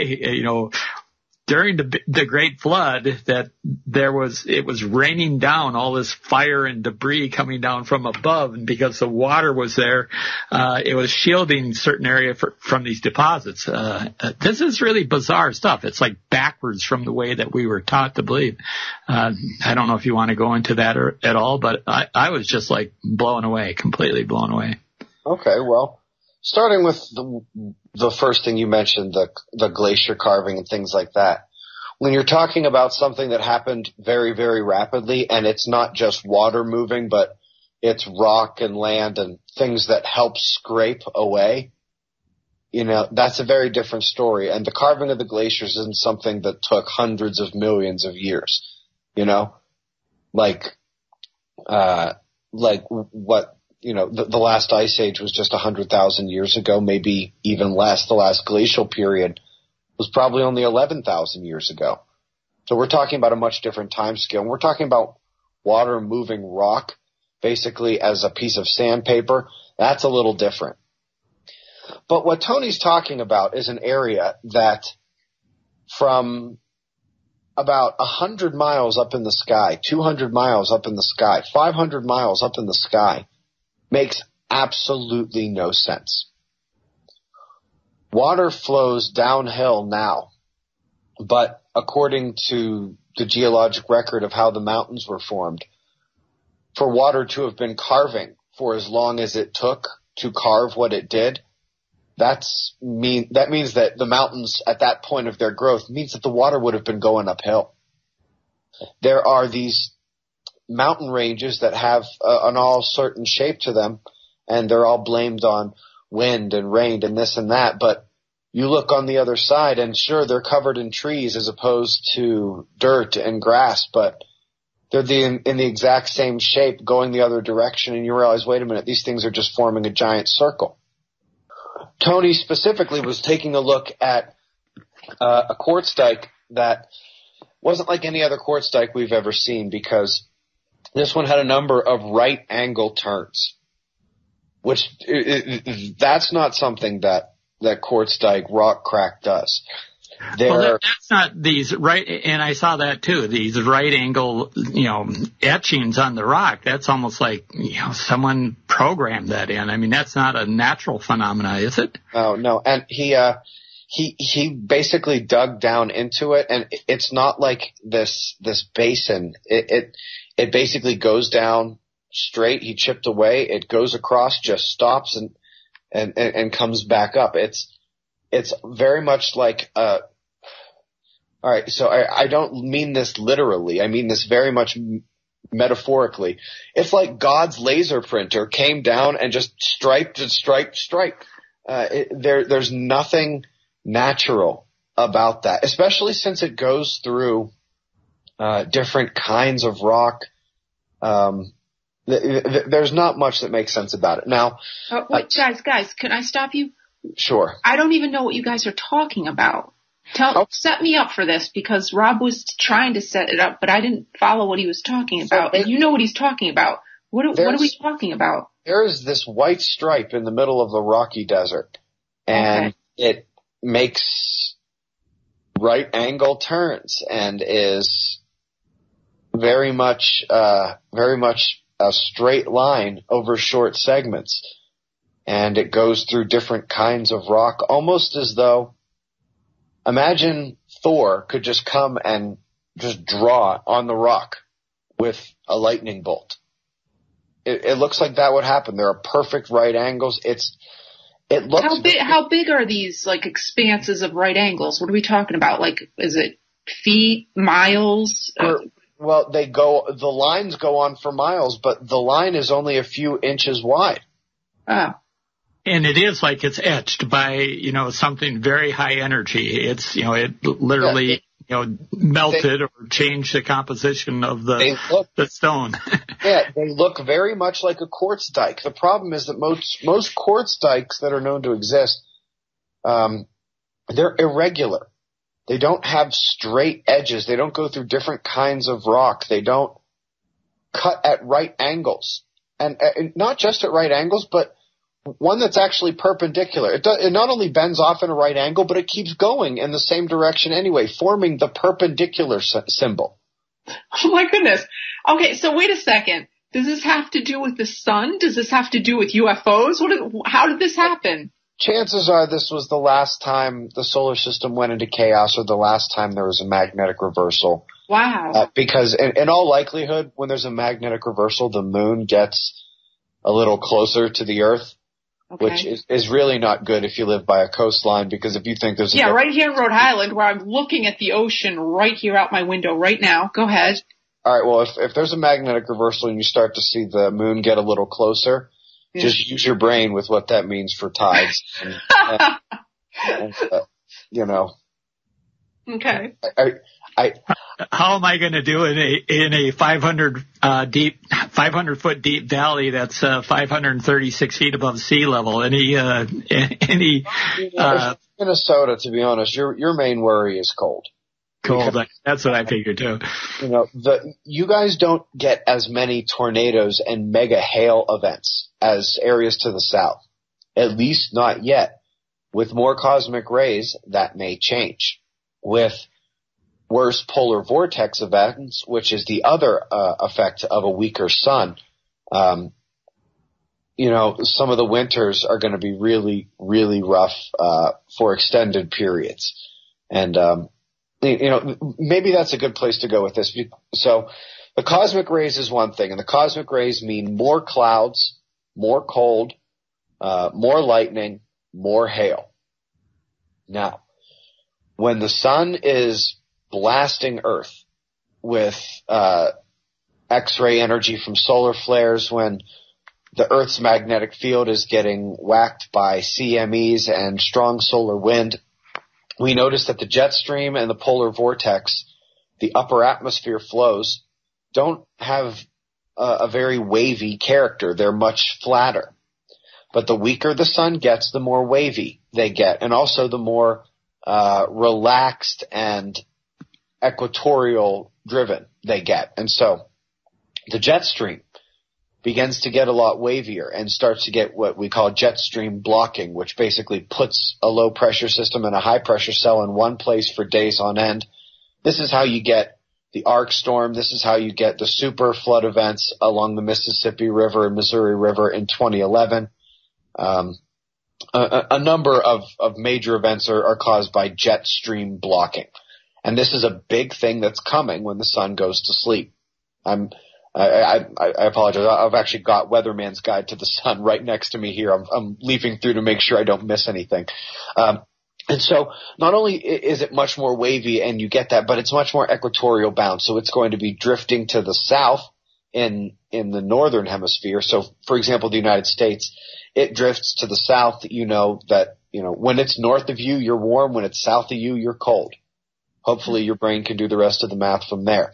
during the Great Flood, that it was raining down all this fire and debris coming down from above, and because the water was there, it was shielding certain area from these deposits. This is really bizarre stuff. It's like backwards from the way that we were taught to believe. I don't know if you want to go into that at all, but I was just like blown away, completely blown away. Okay, well. Starting with the first thing you mentioned, the glacier carving and things like that. When you're talking about something that happened very, very rapidly, and it's not just water moving, but it's rock and land and things that help scrape away, that's a very different story. And the carving of the glaciers isn't something that took hundreds of millions of years, like what, the last ice age was just 100,000 years ago, maybe even less. The last glacial period was probably only 11,000 years ago. So we're talking about a much different time scale. And we're talking about water moving rock basically as a piece of sandpaper. That's a little different. But what Tony's talking about is an area that from about 100 miles up in the sky, 200 miles up in the sky, 500 miles up in the sky, makes absolutely no sense. Water flows downhill now, but according to the geologic record of how the mountains were formed, for water to have been carving for as long as it took to carve what it did, that means that the mountains at that point of their growth means that the water would have been going uphill. There are these mountain ranges that have an all certain shape to them, and they're all blamed on wind and rain and this and that, but you look on the other side and sure, they're covered in trees as opposed to dirt and grass, but they're in the exact same shape going the other direction, and you realize, wait a minute, these things are just forming a giant circle. Tony specifically was taking a look at a quartz dike that wasn't like any other quartz dike we've ever seen, because this one had a number of right angle turns, which that's not something that quartz dike rock crack does. That's not these right, and I saw that too, these right angle, etchings on the rock. That's almost like, someone programmed that in. I mean, that's not a natural phenomena, is it? Oh, no. And he basically dug down into it, and it's not like this basin. It basically goes down straight. He chipped away. It goes across, just stops and comes back up. It's very much like all right, so I don't mean this literally. I mean this very much metaphorically. It's like God's laser printer came down and just striped and striped. There's nothing natural about that, especially since it goes through different kinds of rock. There's not much that makes sense about it. Now, wait, guys, can I stop you? Sure. I don't even know what you guys are talking about. Set me up for this, because Rob was trying to set it up, but I didn't follow what he was talking about. And you know what he's talking about. What are we talking about? There is this white stripe in the middle of the rocky desert, and it makes right angle turns and is very much a straight line over short segments. And it goes through different kinds of rock, almost as though, imagine Thor could just come and just draw on the rock with a lightning bolt. It looks like that would happen. There are perfect right angles. It looks. How big are these like expanses of right angles? What are we talking about? Like, is it feet, miles? Well, the lines go on for miles, but the line is only a few inches wide. Oh. And it is like it's etched by, something very high energy. It's, it literally, melted or changed the composition of the stone. Yeah, they look very much like a quartz dike. The problem is that most quartz dikes that are known to exist, they're irregular. They don't have straight edges. They don't go through different kinds of rock. They don't cut at right angles. And not just at right angles, but one that's actually perpendicular. It not only bends off in a right angle, but it keeps going in the same direction anyway, forming the perpendicular symbol. Oh my goodness. Okay, so wait a second. Does this have to do with the sun? Does this have to do with UFOs? How did this happen? Chances are this was the last time the solar system went into chaos, or the last time there was a magnetic reversal. Wow. Because in all likelihood, when there's a magnetic reversal, the moon gets a little closer to the Earth. Okay. Which is really not good if you live by a coastline, because if you think there's right here in Rhode Island, where I'm looking at the ocean right here out my window right now. Go ahead. All right, well, if there's a magnetic reversal and you start to see the moon get a little closer, just use your brain with what that means for tides. Okay. How am I going to do in a 500 foot deep valley that's 536 feet above sea level? Minnesota, to be honest, your main worry is cold. Cold. That's what I figured too. You guys don't get as many tornadoes and mega hail events as areas to the south. At least not yet. With more cosmic rays, that may change. With worse polar vortex events, which is the other effect of a weaker sun, some of the winters are going to be really, really rough for extended periods. And maybe that's a good place to go with this. So the cosmic rays is one thing, and the cosmic rays mean more clouds, more cold, more lightning, more hail. Now, when the sun is blasting Earth with X-ray energy from solar flares, when the Earth's magnetic field is getting whacked by CMEs and strong solar wind, we notice that the jet stream and the polar vortex, the upper atmosphere flows, don't have a very wavy character. They're much flatter. But the weaker the sun gets, the more wavy they get, and also the more relaxed and equatorial driven they get. And so the jet stream begins to get a lot wavier and starts to get what we call jet stream blocking, which basically puts a low pressure system and a high pressure cell in one place for days on end. This is how you get the arc storm. This is how you get the super flood events along the Mississippi River and Missouri River in 2011. A number of major events are caused by jet stream blocking. And this is a big thing that's coming when the sun goes to sleep. I apologize. I've actually got Weatherman's Guide to the Sun right next to me here. I'm leafing through to make sure I don't miss anything. And so not only is it much more wavy and you get that, but it's much more equatorial bound. So it's going to be drifting to the south in the northern hemisphere. So, for example, the United States, it drifts to the south. When it's north of you, you're warm. When it's south of you, you're cold. Hopefully your brain can do the rest of the math from there.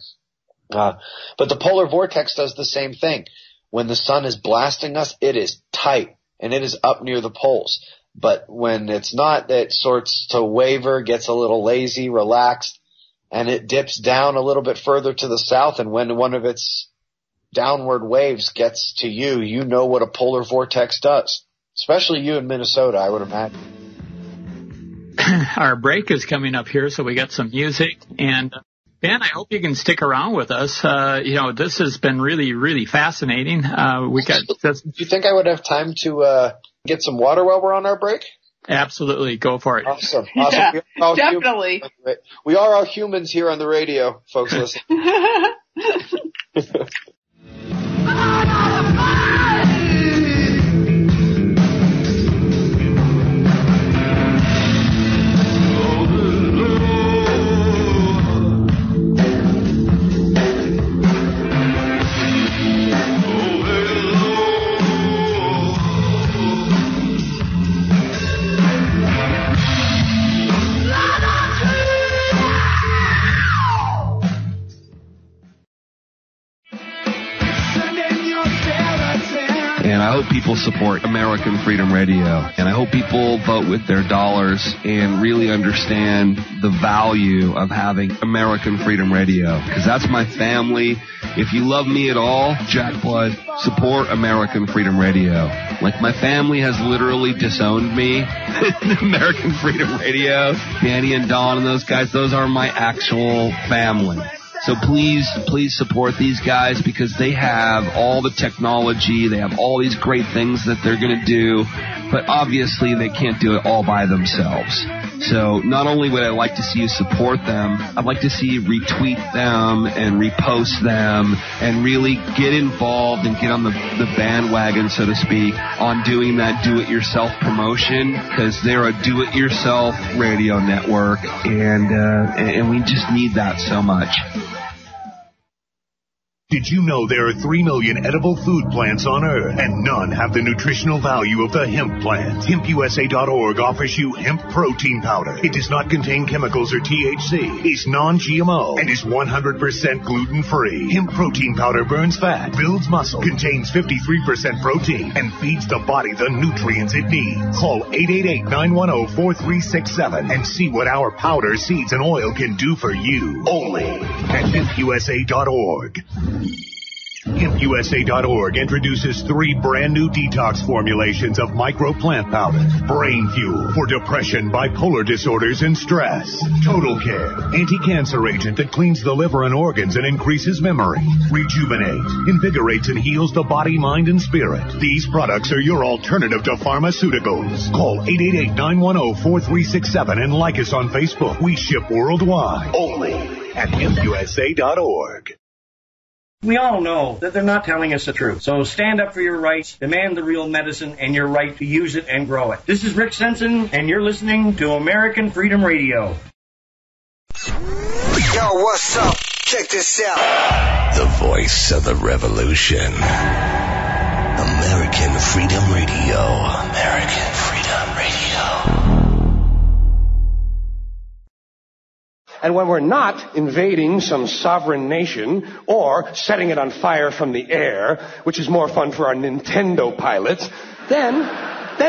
But the polar vortex does the same thing. When the sun is blasting us, it is tight and it is up near the poles. But when it's not, it sorts to waver, gets a little lazy, relaxed, and it dips down a little bit further to the south. And when one of its downward waves gets to you, you know what a polar vortex does, especially you in Minnesota, I would imagine. Our break is coming up here, so we got some music. And Ben, I hope you can stick around with us. This has been really, really fascinating. Do you think I would have time to get some water while we're on our break? Absolutely. Go for it. Awesome. Yeah, definitely. We are all humans here on the radio, folks. Listen. hope people support American Freedom Radio, and I hope people vote with their dollars and really understand the value of having American Freedom Radio, because that's my family. If you love me at all, Jack Blood, support American Freedom Radio. Like, my family has literally disowned me. American Freedom Radio, Danny and Don and those guys, those are my actual family. So please support these guys, because they have all the technology, they have all these great things that they're going to do, but obviously they can't do it all by themselves. So not only would I like to see you support them, I'd like to see you retweet them and repost them and really get involved and get on the bandwagon, so to speak, on doing that do-it-yourself promotion, because they're a do-it-yourself radio network, and we just need that so much. Did you know there are 3 million edible food plants on Earth, and none have the nutritional value of the hemp plant? HempUSA.org offers you hemp protein powder. It does not contain chemicals or THC, is non-GMO, and is 100% gluten-free. Hemp protein powder burns fat, builds muscle, contains 53% protein, and feeds the body the nutrients it needs. Call 888-910-4367 and see what our powder, seeds, and oil can do for you. Only at HempUSA.org. HempUSA.org introduces 3 brand new detox formulations of microplant powder. Brain Fuel for depression, bipolar disorders, and stress. Total Care, anti-cancer agent that cleans the liver and organs and increases memory. Rejuvenate, invigorates and heals the body, mind, and spirit. These products are your alternative to pharmaceuticals. Call 888-910-4367 and like us on Facebook. We ship worldwide. Only at HempUSA.org. We all know that they're not telling us the truth. So stand up for your rights, demand the real medicine, and your right to use it and grow it. This is Rick Sensen, and you're listening to American Freedom Radio. Yo, what's up? Check this out. The voice of the revolution. American Freedom Radio. American Freedom Radio. And when we're not invading some sovereign nation or setting it on fire from the air, which is more fun for our Nintendo pilots, then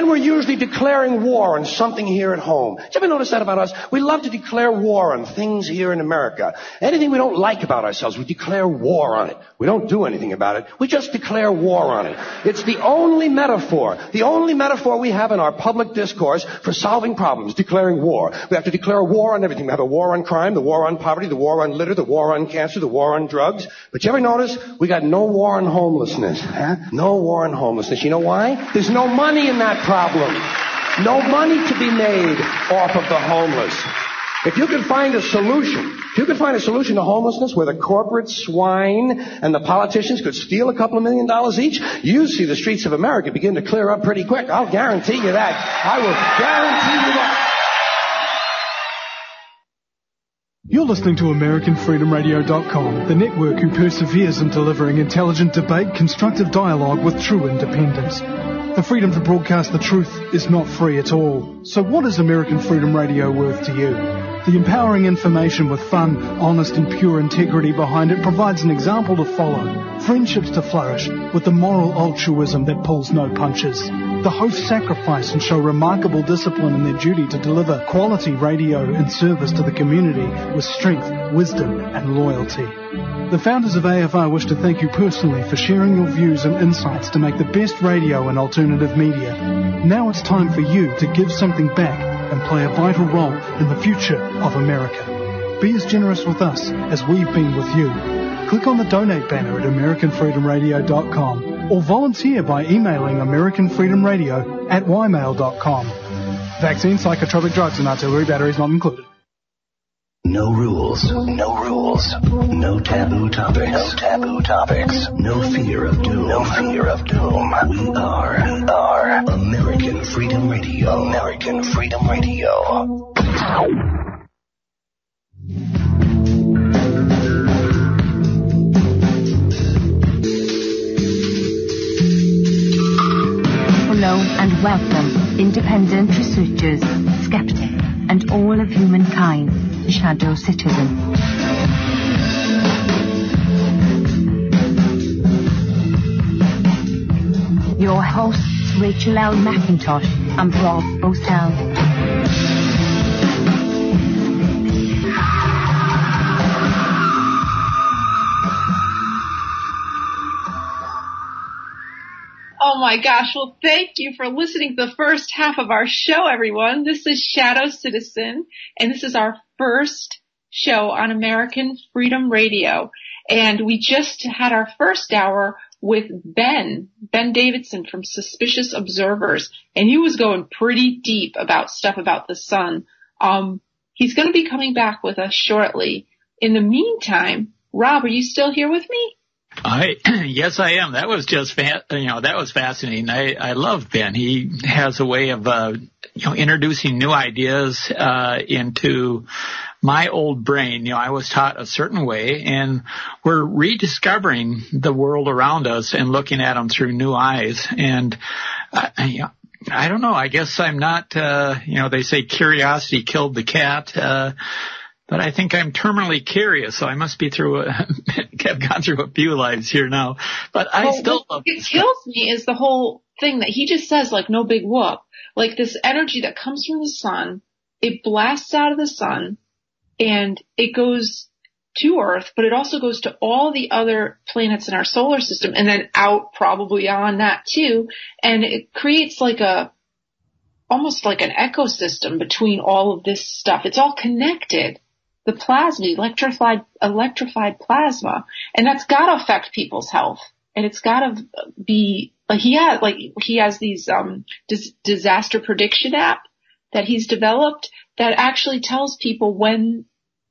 we're usually declaring war on something here at home. Did you ever notice that about us? We love to declare war on things here in America. Anything we don't like about ourselves, we declare war on it. We don't do anything about it. We just declare war on it. It's the only metaphor we have in our public discourse for solving problems, declaring war. We have to declare war on everything. We have a war on crime, the war on poverty, the war on litter, the war on cancer, the war on drugs. But you ever notice we got no war on homelessness? Huh? No war on homelessness. You know why? There's no money in that problem. No money to be made off of the homeless. If you could find a solution to homelessness where the corporate swine and the politicians could steal $2 million each, you see the streets of America begin to clear up pretty quick. I'll guarantee you that. I will guarantee you that. You're listening to AmericanFreedomRadio.com, the network who perseveres in delivering intelligent debate, constructive dialogue with true independence. The freedom to broadcast the truth is not free at all. So what is American Freedom Radio worth to you? The empowering information with fun, honest and pure integrity behind it provides an example to follow. Friendships to flourish with the moral altruism that pulls no punches. The hosts sacrifice and show remarkable discipline in their duty to deliver quality radio in service to the community with strength, wisdom and loyalty. The founders of AFR wish to thank you personally for sharing your views and insights to make the best radio and alternative media. Now it's time for you to give something back and play a vital role in the future of America. Be as generous with us as we've been with you. Click on the donate banner at AmericanFreedomRadio.com or volunteer by emailing AmericanFreedomRadio@ymail.com. Vaccine, psychotropic drugs and artillery batteries not included. No rules, no rules, no taboo topics, no taboo topics, no fear of doom, no fear of doom. We are American Freedom Radio, American Freedom Radio. Hello and welcome, independent researchers, skeptics, and all of humankind. Shadow Citizen. Your hosts, Rachael L. McIntosh and Rob O'Sell. Oh my gosh, well thank you for listening to the first half of our show, everyone. This is Shadow Citizen, and this is our first show on American Freedom Radio. And we just had our first hour with Ben Davidson from Suspicious Observers, and he was going pretty deep about stuff about the sun. He's going to be coming back with us shortly. In the meantime, Rob, are you still here with me? Yes, I am. That was just, that was fascinating. I love Ben. He has a way of, introducing new ideas, into my old brain. I was taught a certain way, and we're rediscovering the world around us and looking at them through new eyes. And, I don't know. I guess I'm not, they say curiosity killed the cat, but I think I'm terminally curious, so I must be have gone through a few lives here now. But I still love it. What kills me is the whole thing that he just says, like, no big whoop. Like, this energy that comes from the sun, it blasts out of the sun, and it goes to Earth, but it also goes to all the other planets in our solar system, and then out probably on that too. And it creates almost like an ecosystem between all of this stuff. It's all connected. The plasma, electrified plasma, and that's got to affect people's health. And it's got to be he has these disaster prediction app that he's developed that actually tells people when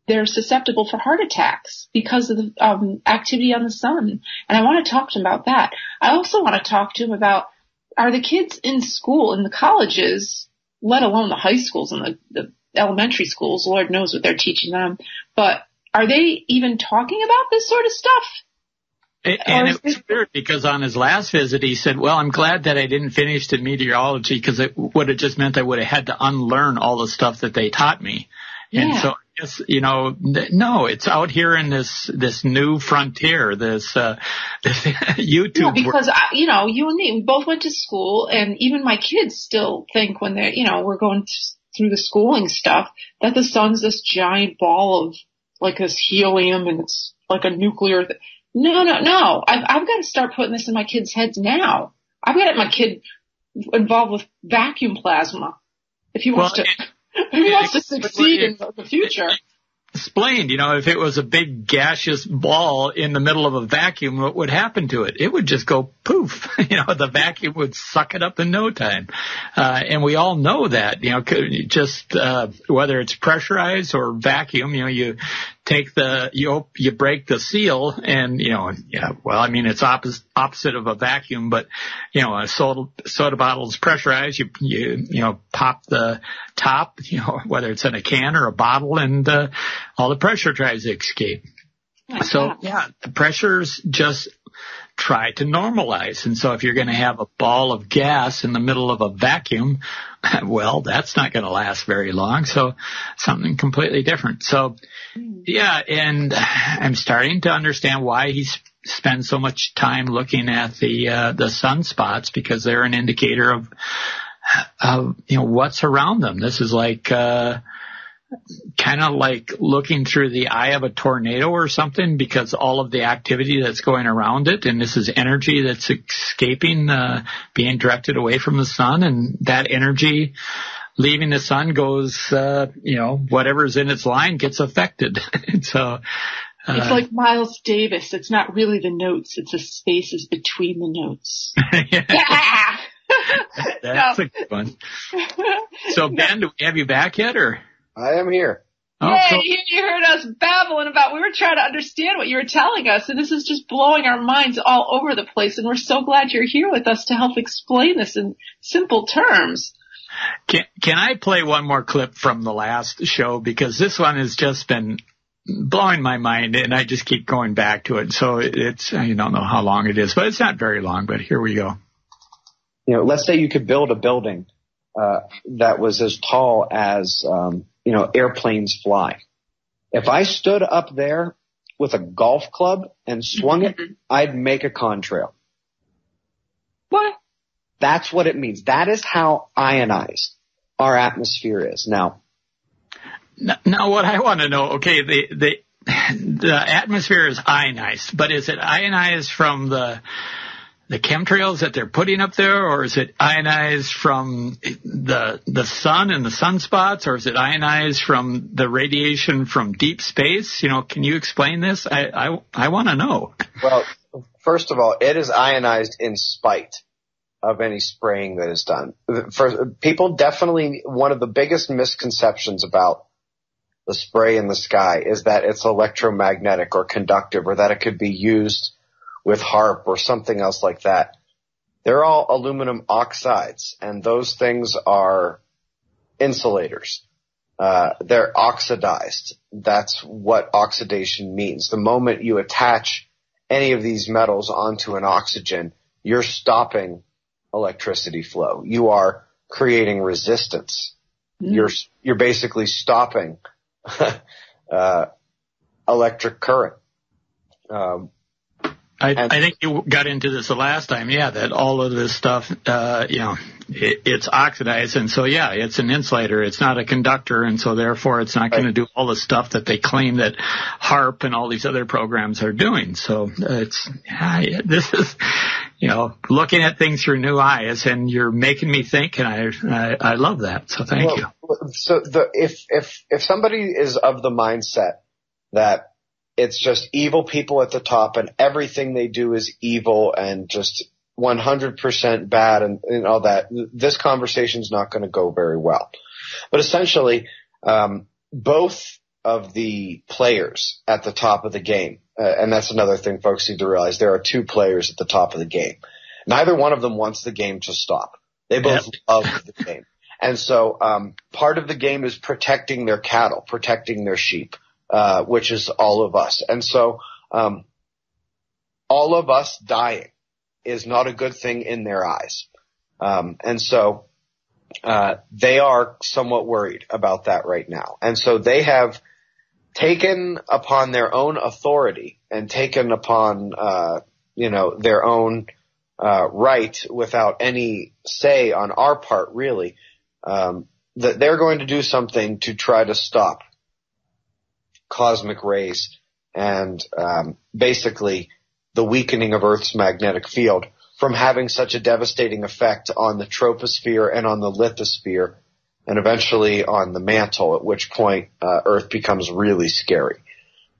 they're susceptible for heart attacks because of the activity on the sun. And I want to talk to him about that. I also want to talk to him about, are the kids in school, in the colleges, let alone the high schools and the elementary schools, Lord knows what they're teaching them, but are they even talking about this sort of stuff? And it was weird because on his last visit he said, well, I'm glad that I didn't finish the meteorology because it would have just meant I would have had to unlearn all the stuff that they taught me. Yeah. And so I guess, no, it's out here in this new frontier, this YouTube. No, because, you and me, we both went to school, and even my kids still think when they're, we're going through the schooling stuff, that the sun's this giant ball of like this helium and it's like a nuclear thing. No. I've got to start putting this in my kids' heads now. I've got to get my kid involved with vacuum plasma if he wants to succeed in the future. Explained, if it was a big gaseous ball in the middle of a vacuum, what would happen to it? It would just go poof. The vacuum would suck it up in no time. And we all know that, just whether it's pressurized or vacuum, you take you break the seal and, it's opposite of a vacuum, but, a soda bottle is pressurized. You pop the top, whether it's in a can or a bottle, and, all the pressure tries to escape. The pressures just try to normalize. And so if you're going to have a ball of gas in the middle of a vacuum, well, that's not going to last very long. So something completely different. So, and I'm starting to understand why he spends so much time looking at the sunspots, because they're an indicator of what's around them. This is like, kind of like looking through the eye of a tornado or something, because all of the activity that's going around it, and this is energy that's escaping, being directed away from the sun, and that energy leaving the sun goes, whatever's in its line gets affected. So it's like Miles Davis. It's not really the notes; it's the spaces between the notes. That's a good one. So Ben, do we have you back yet, or? I am here. Hey, you heard us babbling about, we were trying to understand what you were telling us, and this is just blowing our minds all over the place, and we're so glad you're here with us to help explain this in simple terms. Can I play one more clip from the last show? Because this one has just been blowing my mind, and I just keep going back to it. So it's, I don't know how long it is, but it's not very long, but here we go. Let's say you could build a building that was as tall as airplanes fly. If I stood up there with a golf club and swung it, I'd make a contrail. What? That's what it means. That is how ionized our atmosphere is. Now what I want to know, okay, the atmosphere is ionized, but is it ionized from the chemtrails that they're putting up there, or is it ionized from the sun and the sunspots, or is it ionized from the radiation from deep space? Can you explain this? I want to know. Well, first of all, it is ionized in spite of any spraying that is done. For people, definitely one of the biggest misconceptions about the spray in the sky is that it's electromagnetic or conductive, or that it could be used with HARP or something else like that. They're all aluminum oxides, and those things are insulators. They're oxidized. That's what oxidation means. The moment you attach any of these metals onto an oxygen, you're stopping electricity flow. You are creating resistance. You're basically stopping electric current. I think you got into this the last time, that all of this stuff, it's oxidized, and so, it's an insulator. It's not a conductor, and so therefore it's not going to do all the stuff that they claim that HARP and all these other programs are doing. So this is, looking at things through new eyes, and you're making me think, and I love that. So thank you. So if somebody is of the mindset that it's just evil people at the top and everything they do is evil and just 100% bad and all that, this conversation is not going to go very well. But essentially, both of the players at the top of the game, and that's another thing folks need to realize, there are two players at the top of the game. Neither one of them wants the game to stop. They both love the game. And so part of the game is protecting their cattle, protecting their sheep. Which is all of us. And so, all of us dying is not a good thing in their eyes. And so, they are somewhat worried about that right now. And so they have taken upon their own authority and taken upon, their own, right without any say on our part, really, that they're going to do something to try to stop cosmic rays and basically the weakening of Earth's magnetic field from having such a devastating effect on the troposphere and on the lithosphere and eventually on the mantle, at which point Earth becomes really scary.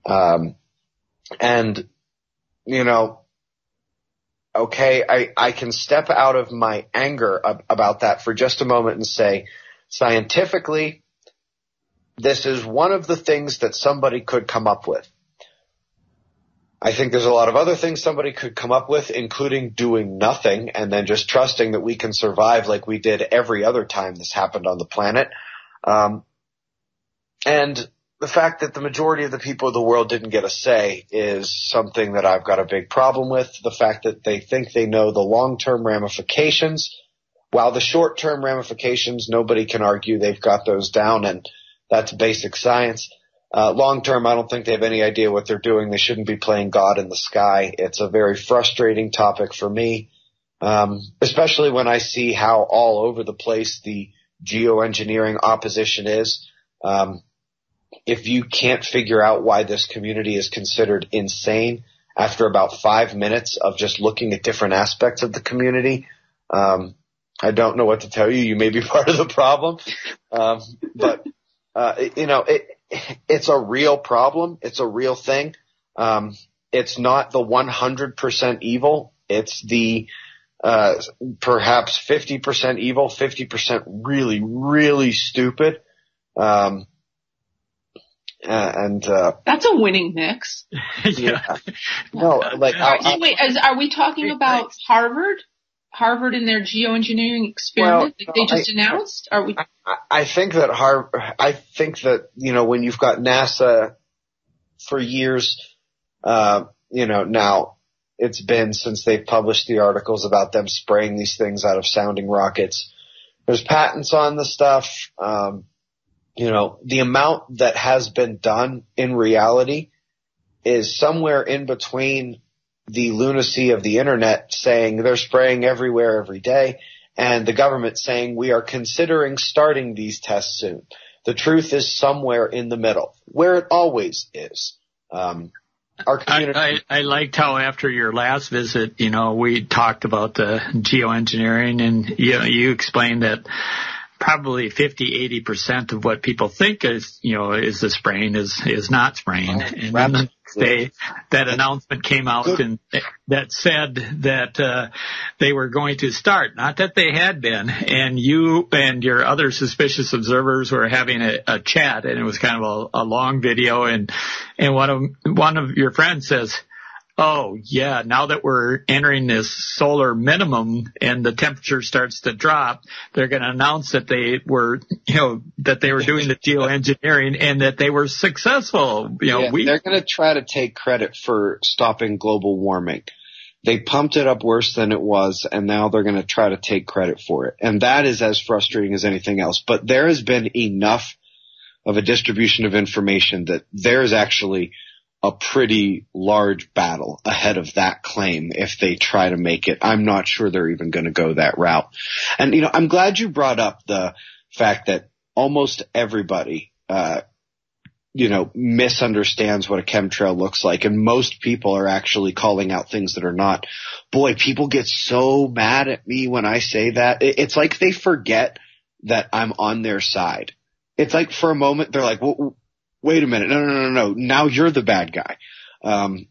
And, I can step out of my anger about that for just a moment and say, scientifically, this is one of the things that somebody could come up with. I think there's a lot of other things somebody could come up with, including doing nothing and then just trusting that we can survive like we did every other time this happened on the planet. And the fact that the majority of the people of the world didn't get a say is something that I've got a big problem with. The fact that they think they know the long-term ramifications, while the short-term ramifications, nobody can argue they've got those down, and that's basic science. Long-term, I don't think they have any idea what they're doing. They shouldn't be playing God in the sky. It's a very frustrating topic for me, especially when I see how all over the place the geoengineering opposition is. If you can't figure out why this community is considered insane after about 5 minutes of just looking at different aspects of the community, I don't know what to tell you. You may be part of the problem. But it's a real problem. It's a real thing. It's not the 100% evil. It's the perhaps 50% evil, 50% really, really stupid. That's a winning mix. Yeah. No, like are we talking about Harvard? Harvard and their geoengineering experiment that they just announced? Are we? I think that when you've got NASA for years, now it's been since they've published the articles about them spraying these things out of sounding rockets. There's patents on the stuff. The amount that has been done in reality is somewhere in between the lunacy of the internet saying they're spraying everywhere every day and the government saying we are considering starting these tests soon. The truth is somewhere in the middle, where it always is. Our community. I liked how after your last visit, we talked about the geoengineering, and you explained that probably 50-80% of what people think is the spraying is not spraying. And then the next day, that announcement came out and that said that they were going to start, not that they had been. And you and your other suspicious observers were having a chat, and it was kind of a long video. And one of your friends says, "Oh, yeah, now that we're entering this solar minimum and the temperature starts to drop, they're going to announce that they were doing the geoengineering and that they were successful." They're going to try to take credit for stopping global warming. They pumped it up worse than it was, and now they're going to try to take credit for it. And that is as frustrating as anything else. But there has been enough of a distribution of information that there is actually a pretty large battle ahead of that claim if they try to make it. I'm not sure they're even going to go that route. And, I'm glad you brought up the fact that almost everybody, misunderstands what a chemtrail looks like. And most people are actually calling out things that are not. Boy, people get so mad at me when I say that. It's like they forget that I'm on their side. It's like for a moment they're like, well, wait a minute. No. Now you're the bad guy. And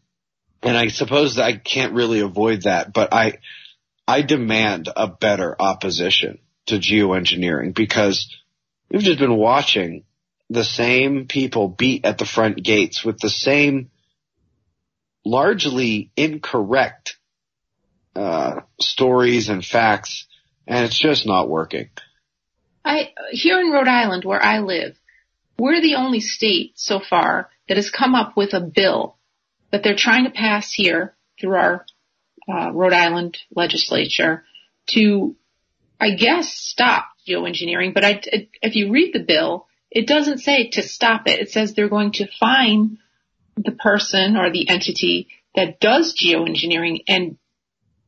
I suppose that I can't really avoid that, but I demand a better opposition to geoengineering, because we've just been watching the same people beat at the front gates with the same largely incorrect stories and facts, and it's just not working. Here in Rhode Island, where I live, we're the only state so far that has come up with a bill that they're trying to pass here through our Rhode Island legislature to, I guess, stop geoengineering. But if you read the bill, it doesn't say to stop it. It says they're going to fine the person or the entity that does geoengineering, and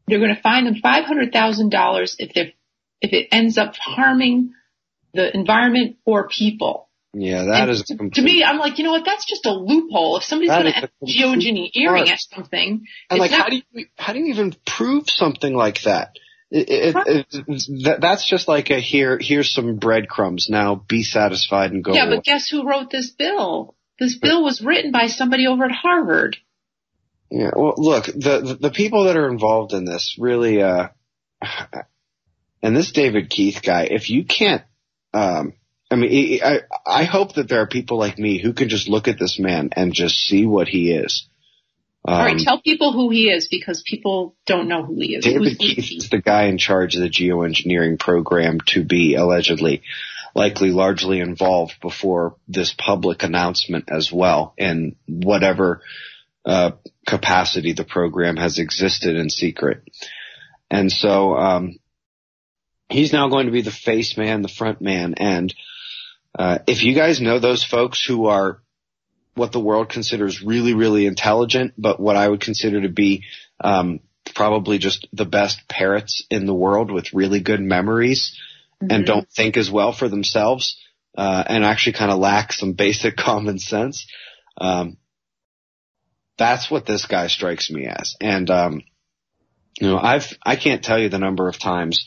they're going to fine them $500,000 if it ends up harming the environment or people. Yeah, that is to me. I'm like, that's just a loophole. If somebody's going to end up geoengineering at something, and how do you even prove something like that? That's just like here's some breadcrumbs. Now be satisfied and go. Yeah, but guess who wrote this bill? This bill was written by somebody over at Harvard. Yeah, well, look, the people that are involved in this really, and this David Keith guy, if you can't, I hope that there are people like me who can just look at this man and just see what he is. All right, tell people who he is, because people don't know who he is. David Keith is the guy in charge of the geoengineering program to be allegedly, likely largely involved before this public announcement as well, in whatever capacity the program has existed in secret. And so he's now going to be the face man, the front man. And if you guys know those folks who are what the world considers really, really intelligent, but what I would consider to be probably just the best parrots in the world with really good memories, and don't think as well for themselves, and actually kind of lack some basic common sense, that's what this guy strikes me as. And I can't tell you the number of times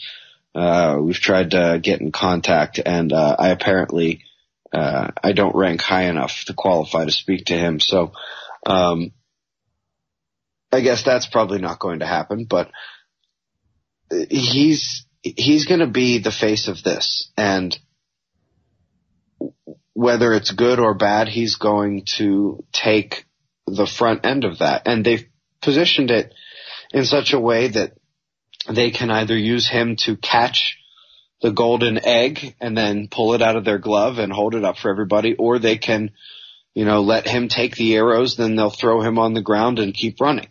we've tried to get in contact, and I apparently I don't rank high enough to qualify to speak to him. So I guess that's probably not going to happen, but he's going to be the face of this, and whether it's good or bad, he's going to take the front end of that. And they've positioned it in such a way that they can either use him to catch the golden egg and then pull it out of their glove and hold it up for everybody, or they can, let him take the arrows, then they'll throw him on the ground and keep running.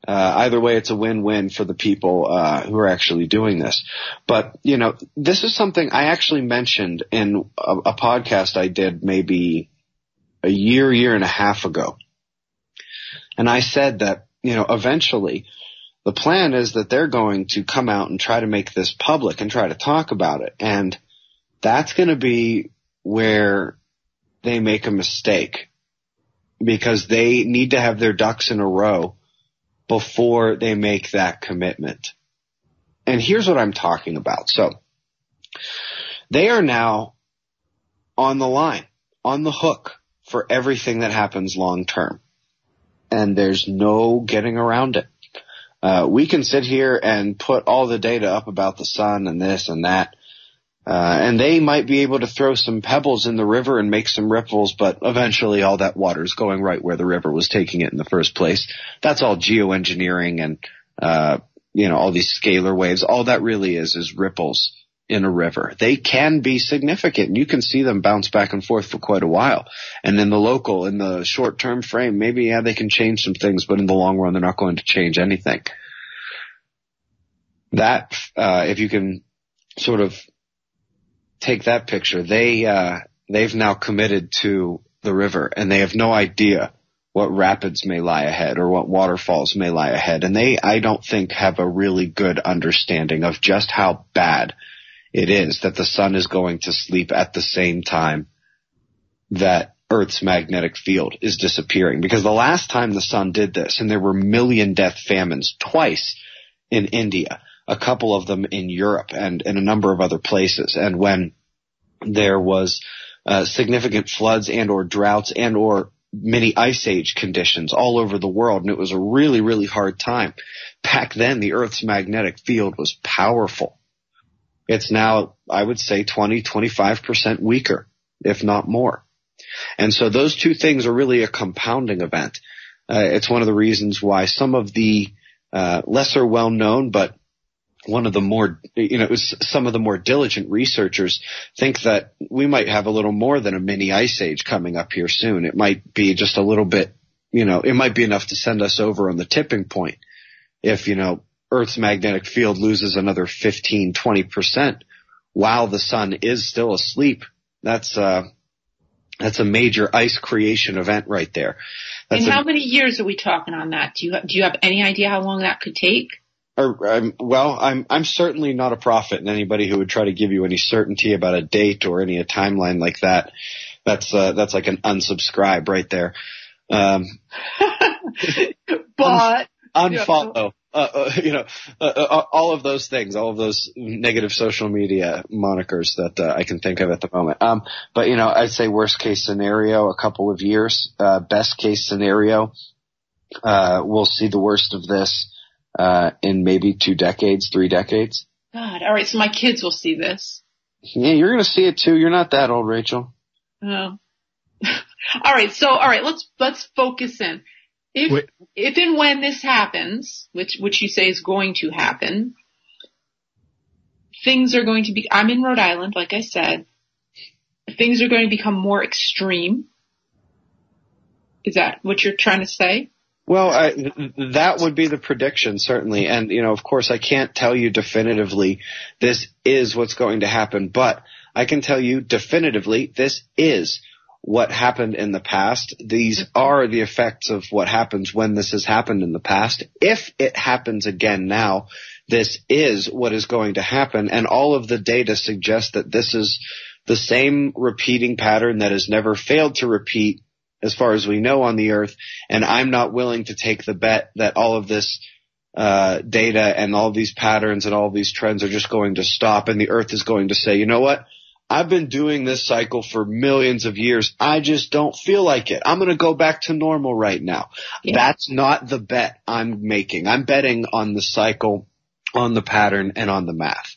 Either way, it's a win-win for the people who are actually doing this. But, this is something I actually mentioned in a podcast I did maybe a year and a half ago. And I said that, eventually The plan is that they're going to come out and try to make this public and try to talk about it. And that's going to be where they make a mistake, because they need to have their ducks in a row before they make that commitment. And here's what I'm talking about. So they are now on the line, on the hook for everything that happens long term. And there's no getting around it. We can sit here and put all the data up about the sun and this and that. And they might be able to throw some pebbles in the river and make some ripples, but eventually all that water is going right where the river was taking it in the first place. That's all geoengineering and, all these scalar waves. All that really is ripples in a river. They can be significant. You can see them bounce back and forth for quite a while. And in the short-term frame, maybe, they can change some things, but in the long run, they're not going to change anything. That, if you can sort of take that picture, they've now committed to the river, and they have no idea what rapids may lie ahead or what waterfalls may lie ahead. And I don't think, have a really good understanding of just how bad it is that the sun is going to sleep at the same time that Earth's magnetic field is disappearing. Because the last time the sun did this, and there were million death famines twice in India, a couple of them in Europe and in a number of other places. And when there was significant floods and or droughts and or mini ice age conditions all over the world, and it was a really, really hard time. Back then, the Earth's magnetic field was powerful. It's now, I would say, 20-25% weaker, if not more. And so those two things are really a compounding event. It's one of the reasons why some of the lesser well-known, but one of the more, some of the more diligent researchers think that we might have a little more than a mini ice age coming up here soon. It might be just a little bit, it might be enough to send us over on the tipping point if, Earth's magnetic field loses another 15-20% while the sun is still asleep. That's a major ice creation event right there. And how many years are we talking on that? Do you have any idea how long that could take? I'm certainly not a prophet, and anybody who would try to give you any certainty about a date or a timeline like that, that's like an unsubscribe right there. But unfollow. All of those things, all of those negative social media monikers that I can think of at the moment. But I'd say worst case scenario, a couple of years. Best case scenario, we'll see the worst of this in maybe 2 decades, 3 decades. God, all right. So my kids will see this. Yeah, you're going to see it too. You're not that old, Rachel. Oh. All right. Let's focus in. If and when this happens, which you say is going to happen, things are going to be, I'm in Rhode Island, like I said, things are going to become more extreme. Is that what you're trying to say? Well, that would be the prediction, certainly. And, of course, I can't tell you definitively this is what's going to happen, but I can tell you definitively this is what happened in the past. These are the effects of what happens when this has happened in the past. If it happens again now, this is what is going to happen. And all of the data suggests that this is the same repeating pattern that has never failed to repeat as far as we know on the Earth. And I'm not willing to take the bet that all of this data and all these patterns and all these trends are just going to stop, and the Earth is going to say, you know what? I've been doing this cycle for millions of years. I just don't feel like it. I'm going to go back to normal right now. Yeah. That's not the bet I'm making. I'm betting on the cycle, on the pattern, and on the math.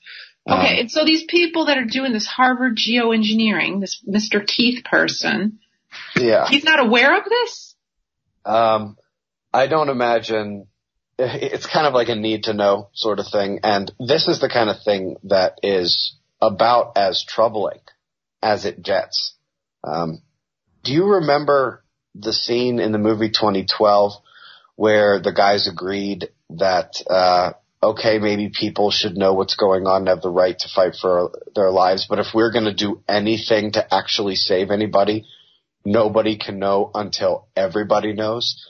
Okay, and so these people that are doing this Harvard geoengineering, this Mr. Keith person, he's not aware of this? I don't imagine. It's kind of like a need to know sort of thing. And this is the kind of thing that is about as troubling as it gets. Do you remember the scene in the movie 2012 where the guys agreed that, okay, maybe people should know what's going on and have the right to fight for their lives, but if we're going to do anything to actually save anybody, nobody can know until everybody knows,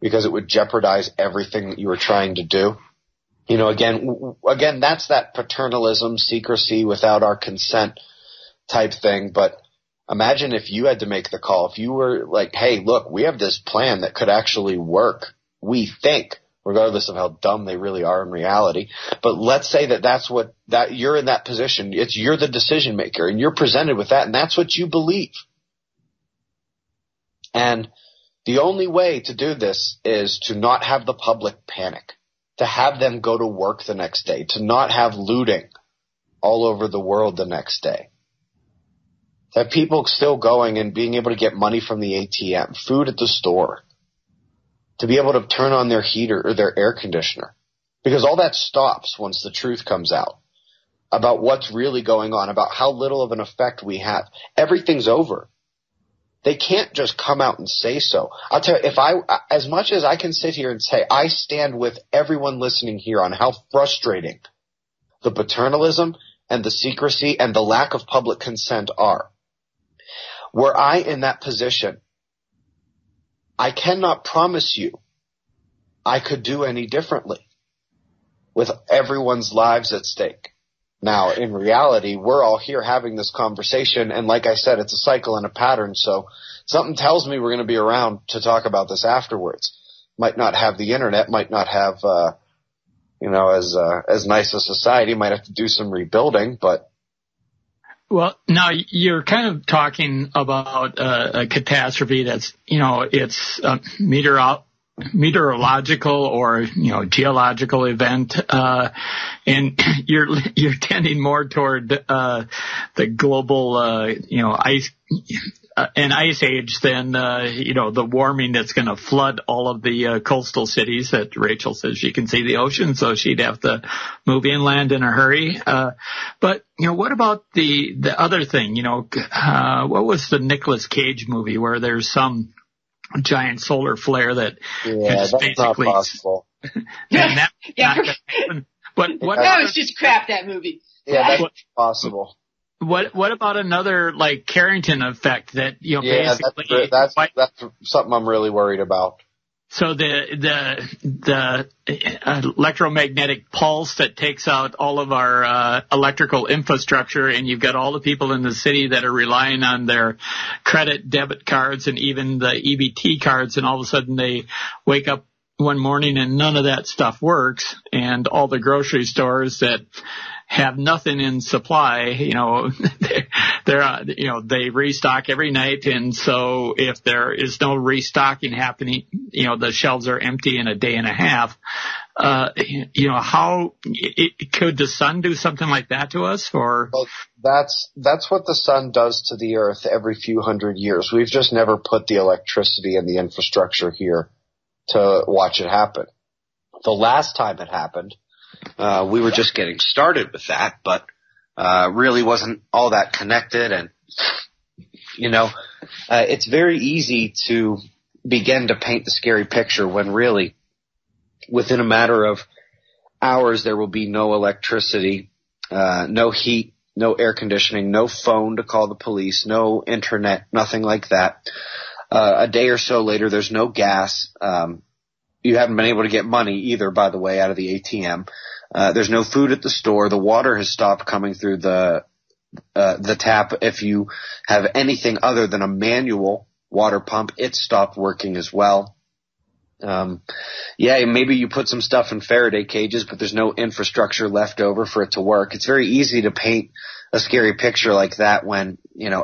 because it would jeopardize everything that you were trying to do? Again, that's that paternalism, secrecy without our consent type thing. But imagine if you had to make the call. If you were like, hey, look, we have this plan that could actually work, we think, regardless of how dumb they really are in reality. But let's say that you're in that position. You're the decision maker, and you're presented with that, and that's what you believe. And the only way to do this is to not have the public panic, to have them go to work the next day, to not have looting all over the world the next day. To have people still going and being able to get money from the ATM, food at the store, to be able to turn on their heater or their air conditioner. Because all that stops once the truth comes out about what's really going on, about how little of an effect we have. Everything's over. They can't just come out and say so. I'll tell you, as much as I can sit here and say, I stand with everyone listening here on how frustrating the paternalism and the secrecy and the lack of public consent are. Were I in that position, I cannot promise you I could do any differently with everyone's lives at stake. Now, in reality, we're all here having this conversation, and like I said, it's a cycle and a pattern, so something tells me we're going to be around to talk about this afterwards. Might not have the internet, might not have, as nice a society, might have to do some rebuilding, but... Well, now you're kind of talking about a catastrophe that's, it's meteorological or geological event, and you're tending more toward the global ice age than the warming that's going to flood all of the coastal cities that Rachel says she can see the ocean, so she'd have to move inland in a hurry. But what about the other thing? What was the Nicolas Cage movie where there's some giant solar flare that that's basically not possible. That was just crap, that movie. Yeah, that's possible. What about another like Carrington effect that basically that's something I'm really worried about. So the electromagnetic pulse that takes out all of our electrical infrastructure, and you've got all the people in the city that are relying on their credit debit cards and even the EBT cards, and all of a sudden they wake up one morning and none of that stuff works, and all the grocery stores that have nothing in supply, they restock every night, and so if there is no restocking happening, the shelves are empty in a day and a half. How could the sun do something like that to us? Or well, that's what the sun does to the earth every few hundred years. We've just never put the electricity and the infrastructure here to watch it happen. The last time it happened, we were just getting started with that, but really wasn't all that connected. And, it's very easy to begin to paint the scary picture when really within a matter of hours there will be no electricity, no heat, no air conditioning, no phone to call the police, no internet, nothing like that. A day or so later, there's no gas. You haven't been able to get money either, by the way, out of the ATM. There's no food at the store. The water has stopped coming through the tap. If you have anything other than a manual water pump, it stopped working as well. Maybe you put some stuff in Faraday cages, but there's no infrastructure left over for it to work. It's very easy to paint a scary picture like that when,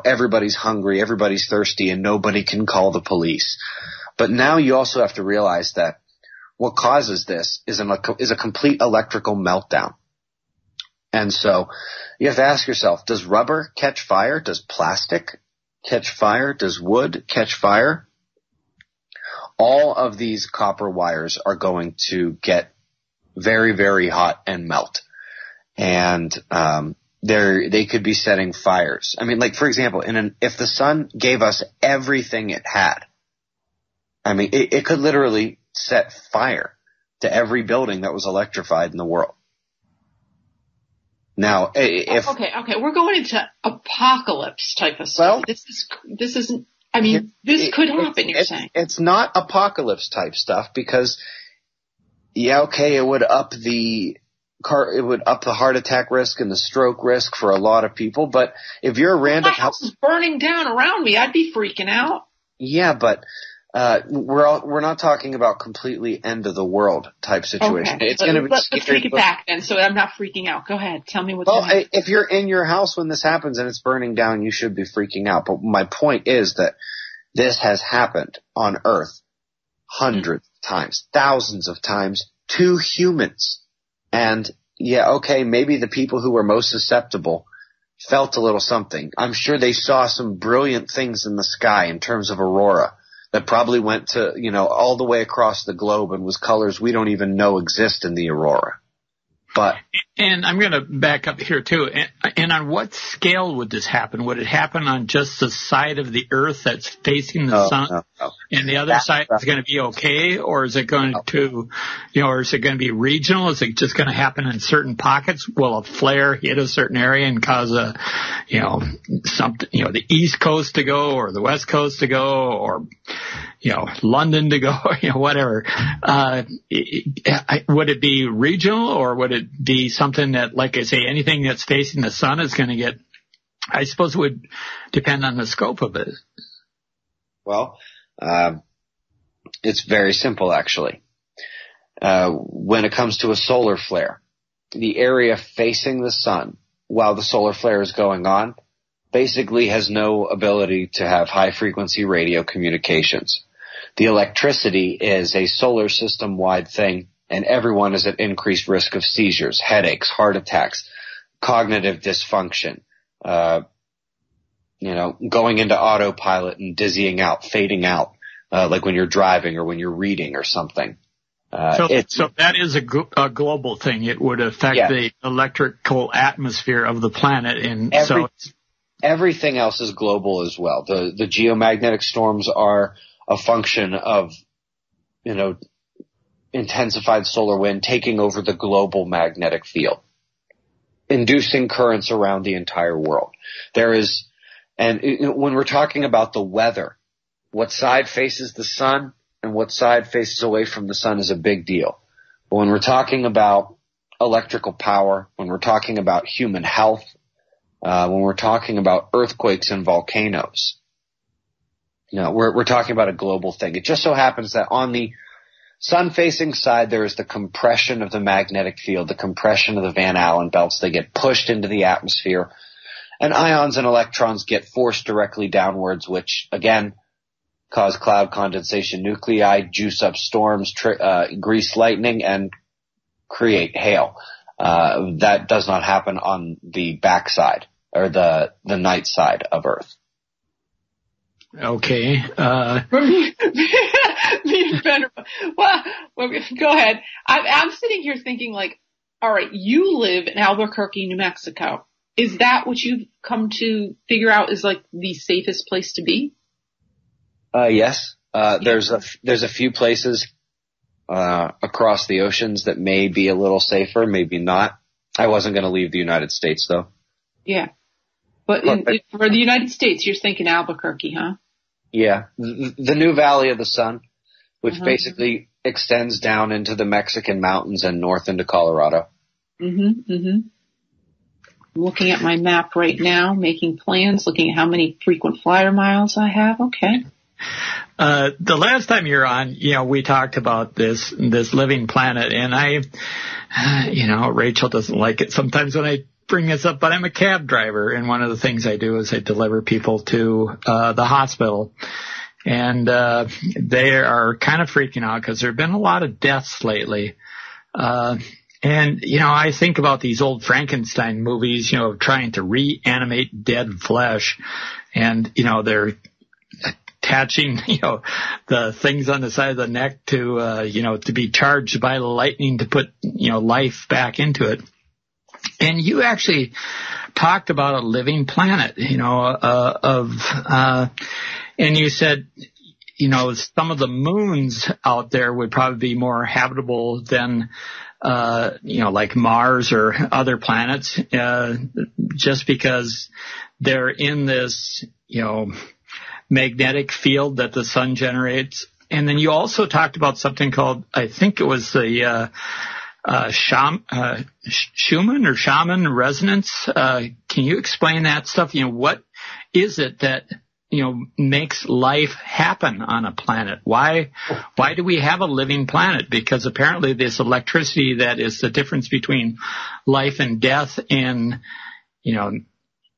everybody's hungry, everybody's thirsty, and nobody can call the police. But now you also have to realize that what causes this is a complete electrical meltdown. And so you have to ask yourself, does rubber catch fire? Does plastic catch fire? Does wood catch fire? All of these copper wires are going to get very, very hot and melt. And they could be setting fires. I mean, like, for example, if the sun gave us everything it had, I mean, it could literally set fire to every building that was electrified in the world. Now, if okay, we're going into apocalypse type of stuff. Well, this isn't. I mean, this could happen. You're saying it's not apocalypse type stuff because Yeah, okay, it would up the heart attack risk and the stroke risk for a lot of people. But if you're a random my house is burning down around me, I'd be freaking out. Yeah, but we're not talking about completely end of the world type situation. Okay. It's going to be. Let's take it back then, so I'm not freaking out. Go ahead, tell me what's going on. If you're in your house when this happens and it's burning down, you should be freaking out. But my point is that this has happened on Earth hundreds of times, thousands of times to humans. And yeah, okay, maybe the people who were most susceptible felt a little something. I'm sure they saw some brilliant things in the sky in terms of aurora that probably went to, all the way across the globe and was colors we don't even know exist in the aurora. And I'm going to back up here too. And on what scale would this happen? Would it happen on just the side of the Earth that's facing the sun, no. and the other side is going to be okay, or is it going to, or is it going to be regional? Is it just going to happen in certain pockets? Will a flare hit a certain area and cause something, the East Coast to go, or the West Coast to go, or London to go, whatever. Would it be regional, or would it be something that, like I say, anything that's facing the sun is going to get, I suppose it would depend on the scope of it. Well, it's very simple, actually. When it comes to a solar flare, the area facing the sun while the solar flare is going on basically has no ability to have high-frequency radio communications. The electricity is a solar system-wide thing, and everyone is at increased risk of seizures, headaches, heart attacks, cognitive dysfunction, going into autopilot and dizzying out, fading out, like when you're driving or when you're reading or something. So that is a global thing. It would affect the electrical atmosphere of the planet, and everything else is global as well. The geomagnetic storms are a function of, intensified solar wind taking over the global magnetic field, inducing currents around the entire world. When we're talking about the weather, what side faces the sun and what side faces away from the sun is a big deal. But when we're talking about electrical power, when we're talking about human health, when we're talking about earthquakes and volcanoes, we're talking about a global thing. It just so happens that on the sun-facing side, there is the compression of the magnetic field, the compression of the Van Allen belts. They get pushed into the atmosphere, and ions and electrons get forced directly downwards, which, again, cause cloud condensation nuclei, juice up storms, grease lightning, and create hail. That does not happen on the backside, or the night side of Earth. Okay. Well, go ahead. I'm sitting here thinking all right, you live in Albuquerque, New Mexico. Is that what you've come to figure out is the safest place to be? Yes. There's a few places, across the oceans that may be a little safer, maybe not. I wasn't going to leave the United States though. Yeah. But for the United States, you're thinking Albuquerque, huh? Yeah. The new Valley of the Sun, which basically extends down into the Mexican mountains and north into Colorado. I'm looking at my map right now, making plans, looking at how many frequent flyer miles I have. Okay. The last time you were on, we talked about this living planet, and Rachel doesn't like it sometimes when I bring this up, but I'm a cab driver, and one of the things I do is I deliver people to the hospital, and they are kind of freaking out because there have been a lot of deaths lately. And, I think about these old Frankenstein movies, trying to reanimate dead flesh, and, they're attaching, the things on the side of the neck to, to be charged by lightning to put, life back into it. And you actually talked about a living planet, and you said, some of the moons out there would probably be more habitable than, like Mars or other planets, just because they're in this, magnetic field that the sun generates. And then you also talked about something called, I think it was the shaman resonance. Can you explain that stuff? What is it that makes life happen on a planet? Why do we have a living planet? Because apparently this electricity that is the difference between life and death in,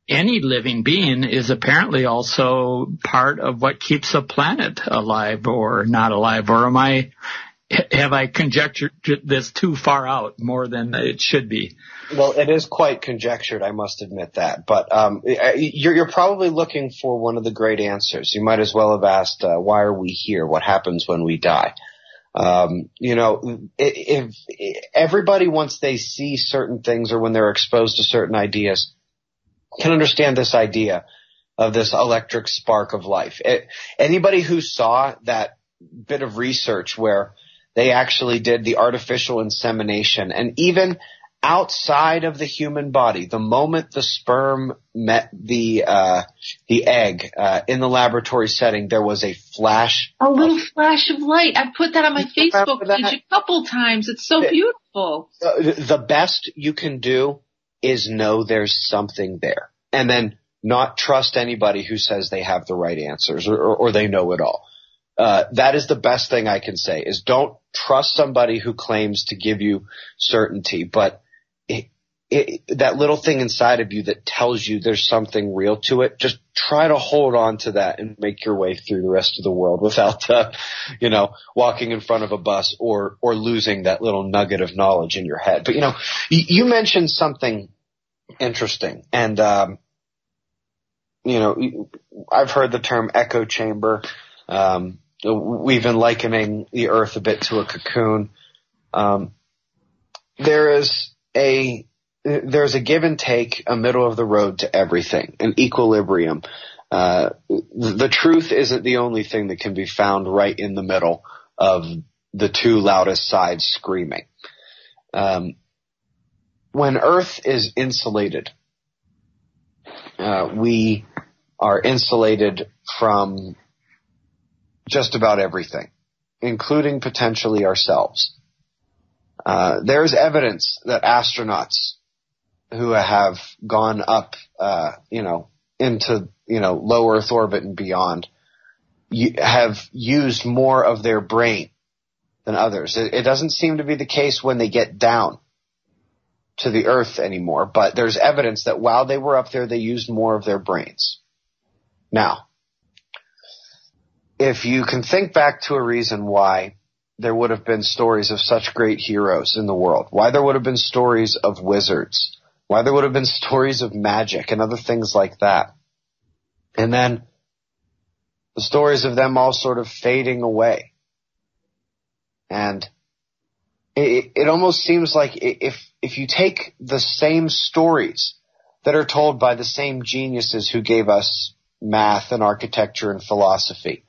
any living being is apparently also part of what keeps a planet alive or not alive. Or have I conjectured this too far out, more than it should be? Well, it is quite conjectured, I must admit that. But you're probably looking for one of the great answers. You might as well have asked, why are we here? What happens when we die? If everybody, once they see certain things or when they're exposed to certain ideas, can understand this idea of this electric spark of life. Anybody who saw that bit of research where they actually did the artificial insemination, and even outside of the human body, the moment the sperm met the egg in the laboratory setting, there was a flash. A little flash of light. I put that on my Facebook page a couple times. It's so beautiful. The best you can do is know there's something there, and then not trust anybody who says they have the right answers or they know it all. That is the best thing I can say, is don't trust somebody who claims to give you certainty, but that little thing inside of you that tells you there's something real to it, just try to hold on to that and make your way through the rest of the world without, walking in front of a bus or losing that little nugget of knowledge in your head. But, you mentioned something interesting, and, I've heard the term echo chamber. We've been likening the Earth a bit to a cocoon. There's a give and take, a middle of the road to everything, an equilibrium. The truth isn't the only thing that can be found right in the middle of the two loudest sides screaming. When Earth is insulated, we are insulated from just about everything, including potentially ourselves. There's evidence that astronauts who have gone up, into, low Earth orbit and beyond, have used more of their brain than others. It doesn't seem to be the case when they get down to the Earth anymore, but there's evidence that while they were up there, they used more of their brains. Now, if you can think back to a reason why there would have been stories of such great heroes in the world, why there would have been stories of wizards, why there would have been stories of magic and other things like that, and then the stories of them all sort of fading away. And it almost seems like if you take the same stories that are told by the same geniuses who gave us math and architecture and philosophy,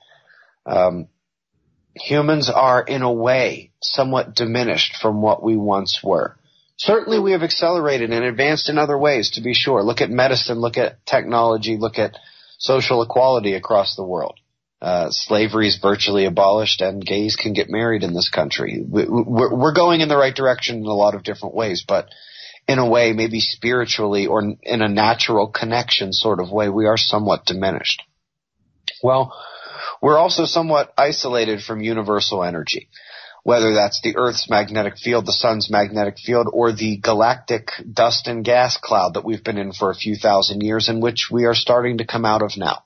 humans are in a way somewhat diminished from what we once were. Certainly we have accelerated and advanced in other ways, to be sure. Look at medicine, look at technology, look at social equality across the world. Slavery is virtually abolished and gays can get married in this country. We're going in the right direction in a lot of different ways, but in a way, maybe spiritually or in a natural connection sort of way, we are somewhat diminished. Well, we're also somewhat isolated from universal energy, whether that's the Earth's magnetic field, the sun's magnetic field, or the galactic dust and gas cloud that we've been in for a few thousand years, in which we are starting to come out of now.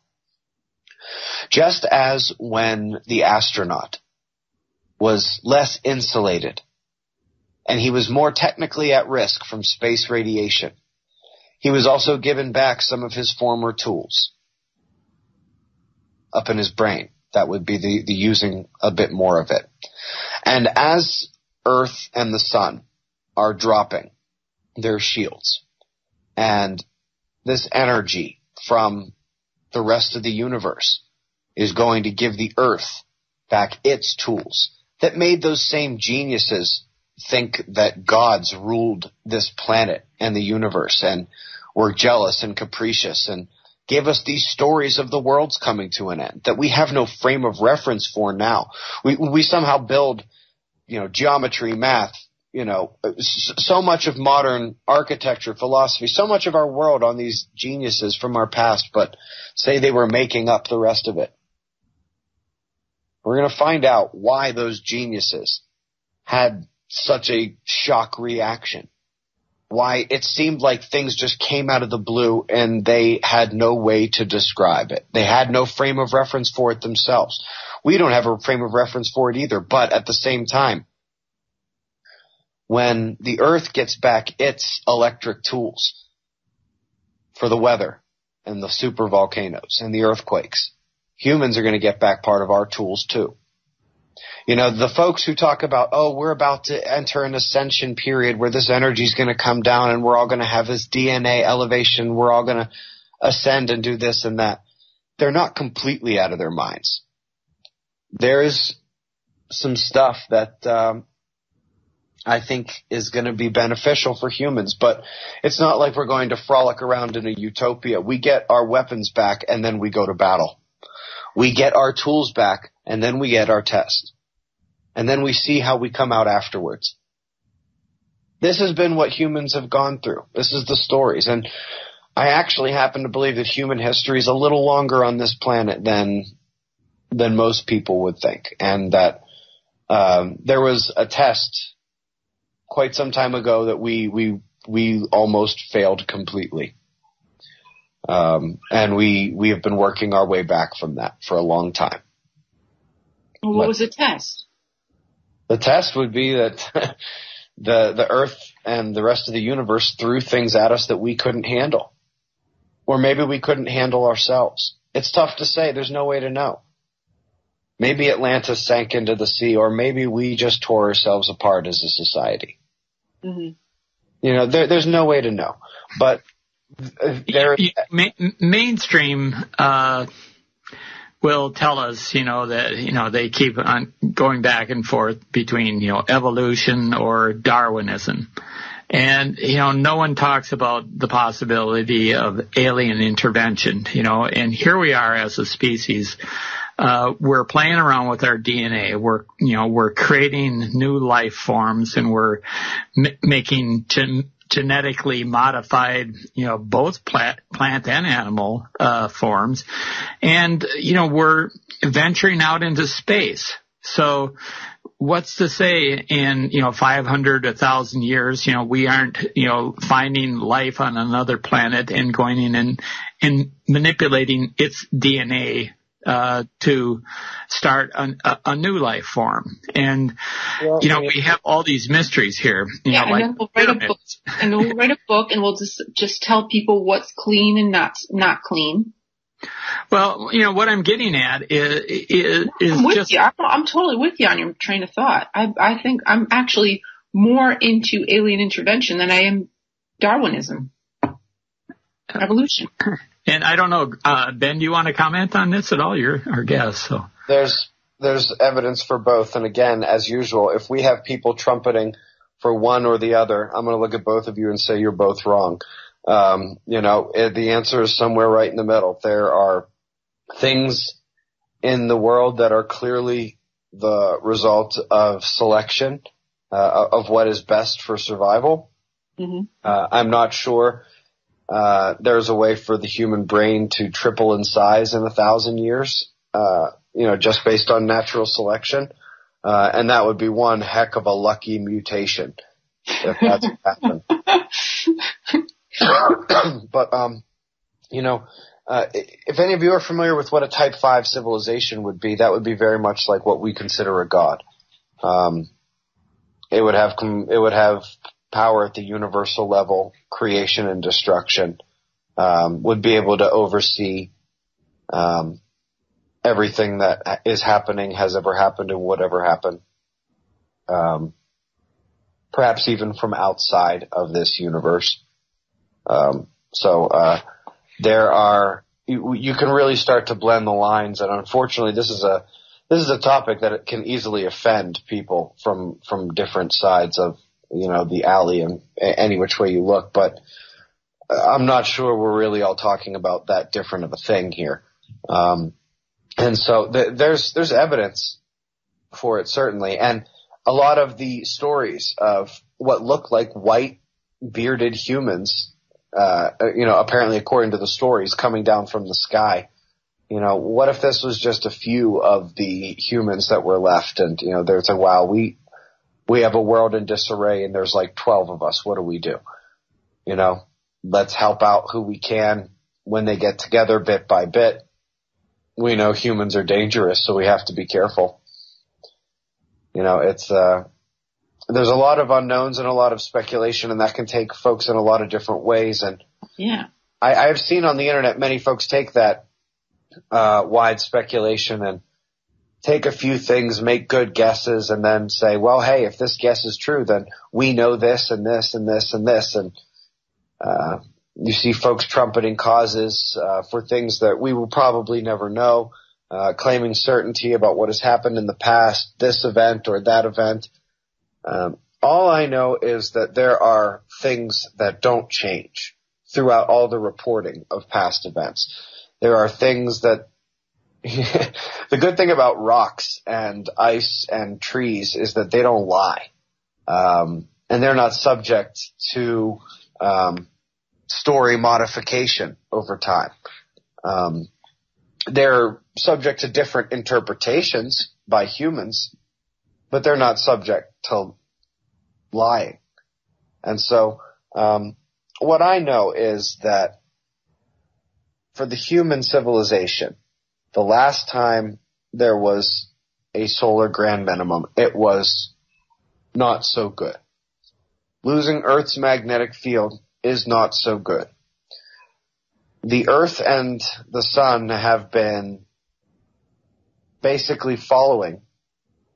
Just as when the astronaut was less insulated and he was more technically at risk from space radiation, he was also given back some of his former tools up in his brain. That would be the using a bit more of it. And as Earth and the sun are dropping their shields, and this energy from the rest of the universe is going to give the Earth back its tools that made those same geniuses think that gods ruled this planet and the universe and were jealous and capricious and gave us these stories of the world's coming to an end that we have no frame of reference for now. We somehow build, geometry, math, so much of modern architecture, philosophy, so much of our world on these geniuses from our past, but say they were making up the rest of it. We're going to find out why those geniuses had such a shock reaction. Why it seemed like things just came out of the blue and they had no way to describe it. They had no frame of reference for it themselves. We don't have a frame of reference for it either, but at the same time, when the Earth gets back its electric tools for the weather and the supervolcanoes and the earthquakes, humans are going to get back part of our tools too. The folks who talk about, we're about to enter an ascension period where this energy is going to come down and we're all going to have this DNA elevation, we're all going to ascend and do this and that. They're not completely out of their minds. There's some stuff that I think is going to be beneficial for humans, but it's not like we're going to frolic around in a utopia. We get our weapons back and then we go to battle. We get our tools back and then we get our test. And then we see how we come out afterwards. This has been what humans have gone through. This is the stories. And I actually happen to believe that human history is a little longer on this planet than most people would think. And that there was a test quite some time ago that we almost failed completely. And we have been working our way back from that for a long time. Well, what was the test? The test would be that the Earth and the rest of the universe threw things at us that we couldn't handle. Or maybe we couldn't handle ourselves. It's tough to say. There's no way to know. Maybe Atlantis sank into the sea, or maybe we just tore ourselves apart as a society. Mm-hmm. There's no way to know. But mainstream will tell us, that, they keep on going back and forth between, evolution or Darwinism. And, no one talks about the possibility of alien intervention, and here we are as a species. We're playing around with our DNA. We're creating new life forms, and we're making genetically modified, both plant and animal forms. And, we're venturing out into space. So what's to say in, 500, 1,000 years, we aren't, finding life on another planet and going in and manipulating its DNA to start a new life form. And, we have all these mysteries here. And then we'll write a book and we'll just tell people what's clean and not clean. Well, what I'm getting at is I'm with you. I'm totally with you on your train of thought. I think I'm actually more into alien intervention than I am Darwinism. Evolution. And I don't know, Ben, do you want to comment on this at all? You're our guest, so. There's evidence for both. And again, as usual, if we have people trumpeting for one or the other, I'm going to look at both of you and say you're both wrong. The answer is somewhere right in the middle. There are things in the world that are clearly the result of selection, of what is best for survival. Mm-hmm. I'm not sure there's a way for the human brain to triple in size in 1,000 years, just based on natural selection. And that would be one heck of a lucky mutation if that's what happened. But, if any of you are familiar with what a Type 5 civilization would be, that would be very much like what we consider a god. It would have power at the universal level, creation and destruction, would be able to oversee everything that is happening, has ever happened, and would ever happen. Perhaps even from outside of this universe. You can really start to blend the lines, and unfortunately this is a topic that can easily offend people from different sides of, the alley and any which way you look. But I'm not sure we're really all talking about that different of a thing here. And so there's evidence for it, certainly. And a lot of the stories of what look like white bearded humans, apparently according to the stories coming down from the sky, what if this was just a few of the humans that were left? And, there's like, wow, we have a world in disarray and there's like 12 of us. What do we do? Let's help out who we can when they get together bit by bit. We know humans are dangerous, so we have to be careful. It's, there's a lot of unknowns and a lot of speculation, and that can take folks in a lot of different ways. And yeah, I've seen on the internet many folks take that wide speculation and take a few things, make good guesses, and then say, well, hey, if this guess is true, then we know this and this and this and this. And you see folks trumpeting causes for things that we will probably never know, claiming certainty about what has happened in the past, this event or that event. All I know is that there are things that don't change throughout all the reporting of past events. There are things that the good thing about rocks and ice and trees is that they don't lie. And they're not subject to story modification over time. They're subject to different interpretations by humans, but they're not subject to lying. And so what I know is that for the human civilization, the last time there was a solar grand minimum, it was not so good. Losing Earth's magnetic field is not so good. The Earth and the Sun have been basically following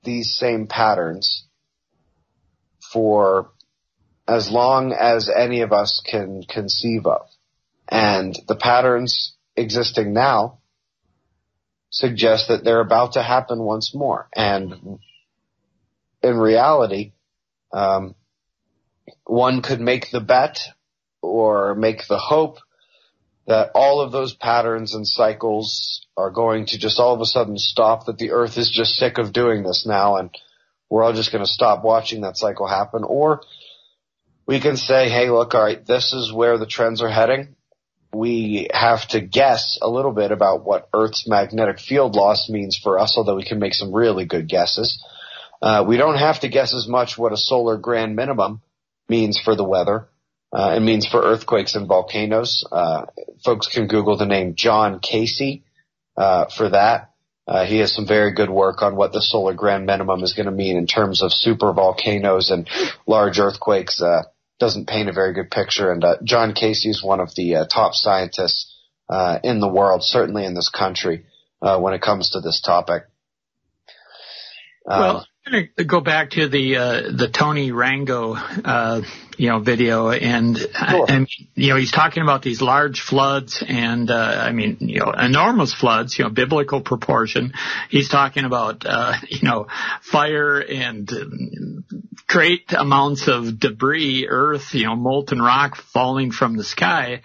these same patterns for as long as any of us can conceive of. And the patterns existing now suggest that they're about to happen once more. And in reality, one could make the bet or make the hope that all of those patterns and cycles are going to just all of a sudden stop, that the Earth is just sick of doing this now and we're all just going to stop watching that cycle happen. Or we can say, hey, look, all right, this is where the trends are heading. We have to guess a little bit about what Earth's magnetic field loss means for us, although we can make some really good guesses. We don't have to guess as much what a solar grand minimum means for the weather. It means for earthquakes and volcanoes. Folks can Google the name John Casey for that. He has some very good work on what the solar grand minimum is going to mean in terms of super volcanoes and large earthquakes. Doesn't paint a very good picture. And John Casey is one of the top scientists in the world, certainly in this country, when it comes to this topic. Well, I'm going to go back to the Tony Rango video, and sure. and he's talking about these large floods and enormous floods, biblical proportion. He's talking about fire and great amounts of debris, earth, molten rock falling from the sky.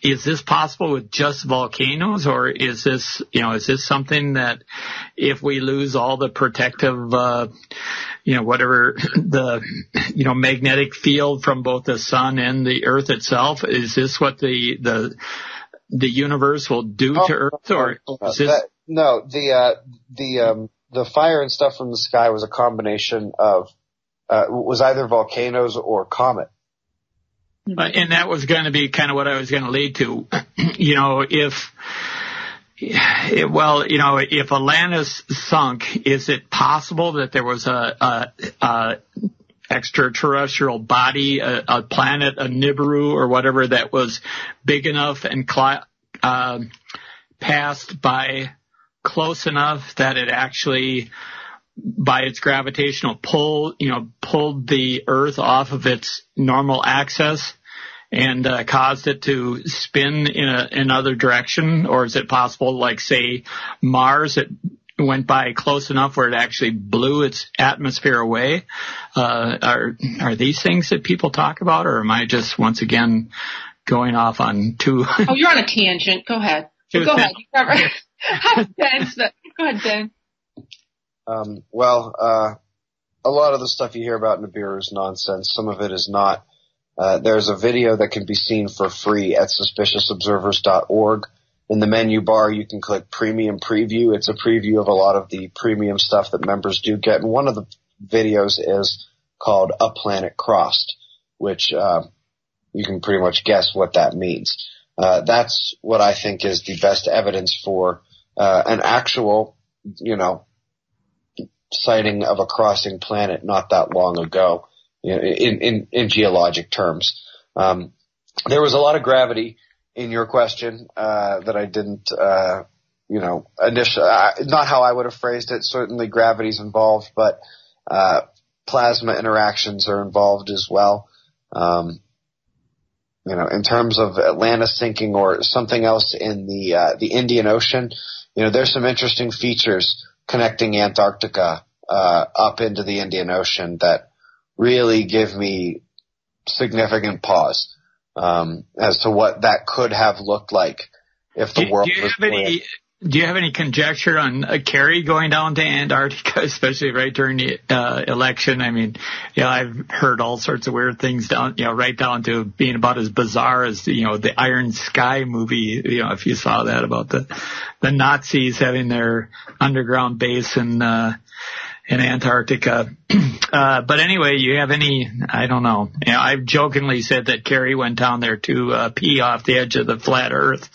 Is this possible with just volcanoes, or is this something that if we lose all the protective, whatever the, magnetic field from both the sun and the earth itself, is this what the universe will do to Earth, or is this? No, the fire and stuff from the sky was a combination of, was either volcanoes or comet. And that was going to be kind of what I was going to lead to. If Atlantis sunk, is it possible that there was a extraterrestrial body, a planet, a Nibiru or whatever, that was big enough and passed by close enough that it actually, by its gravitational pull, pulled the Earth off of its normal axis and caused it to spin in another direction? Or is it possible, like, say, Mars, went by close enough where it actually blew its atmosphere away. Are these things that people talk about, or am I just once again going off on two? Oh, you're on a tangent. Go ahead. Go ahead. Go ahead, Ben. A lot of the stuff you hear about Nibiru is nonsense. Some of it is not. There's a video that can be seen for free at suspiciousobservers.org. In the menu bar, you can click Premium Preview. It's a preview of a lot of the premium stuff that members do get. And one of the videos is called A Planet Crossed, which you can pretty much guess what that means. That's what I think is the best evidence for an actual, sighting of a crossing planet not that long ago, in geologic terms. There was a lot of gravity in your question that I didn't, initially, not how I would have phrased it. Certainly gravity's involved, but plasma interactions are involved as well. In terms of Atlantis sinking or something else in the Indian Ocean, there's some interesting features connecting Antarctica up into the Indian Ocean that really give me significant pause as to what that could have looked like if the world was clear. Do you have any conjecture on Kerry going down to Antarctica, especially right during the election? I mean, I've heard all sorts of weird things down, right down to being about as bizarre as, the Iron Sky movie, if you saw that about the Nazis having their underground base in Antarctica. But anyway, you have any, I don't know. I've jokingly said that Kerry went down there to pee off the edge of the flat Earth.